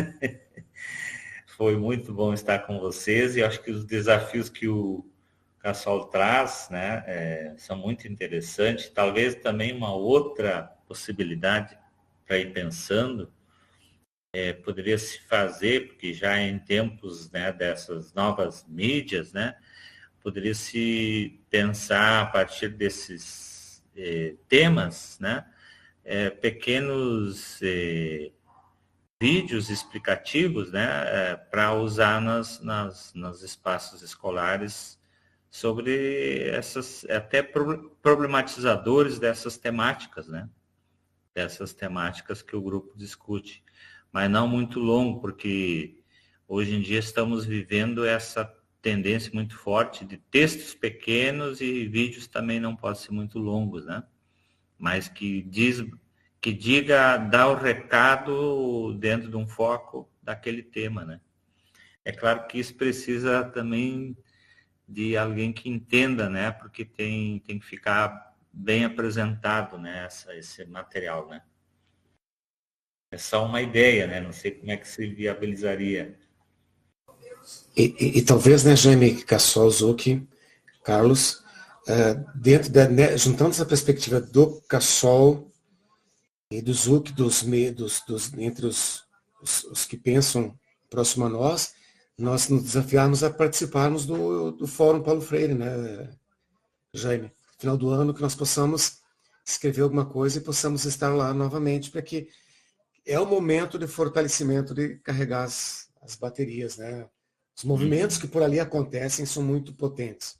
foi muito bom estar com vocês, e acho que os desafios que o Cassol traz, né, são muito interessantes. Talvez também uma outra possibilidade para ir pensando, poderia se fazer, porque já em tempos, né, dessas novas mídias, né, poderia se pensar a partir desses temas, né, pequenos vídeos explicativos, né, para usar nos espaços escolares sobre essas, até problematizadores dessas temáticas, né, dessas temáticas que o grupo discute, mas não muito longo, porque hoje em dia estamos vivendo essa tendência muito forte de textos pequenos e vídeos também não podem ser muito longos, né? Mas que dá o recado dentro de um foco daquele tema, né? É claro que isso precisa também de alguém que entenda, né? Porque tem que ficar bem apresentado, né? Esse material, né? É só uma ideia, né? Não sei como é que se viabilizaria. E talvez, né, Jaime Cassol, Zucchi, Carlos, dentro né, juntando essa perspectiva do Cassol e do Zucchi, entre os que pensam próximo a nós nos desafiarmos a participarmos do Fórum Paulo Freire, né, Jaime? No final do ano, que nós possamos escrever alguma coisa e possamos estar lá novamente, para que é o momento de fortalecimento, de carregar as baterias, né? Os movimentos que por ali acontecem são muito potentes.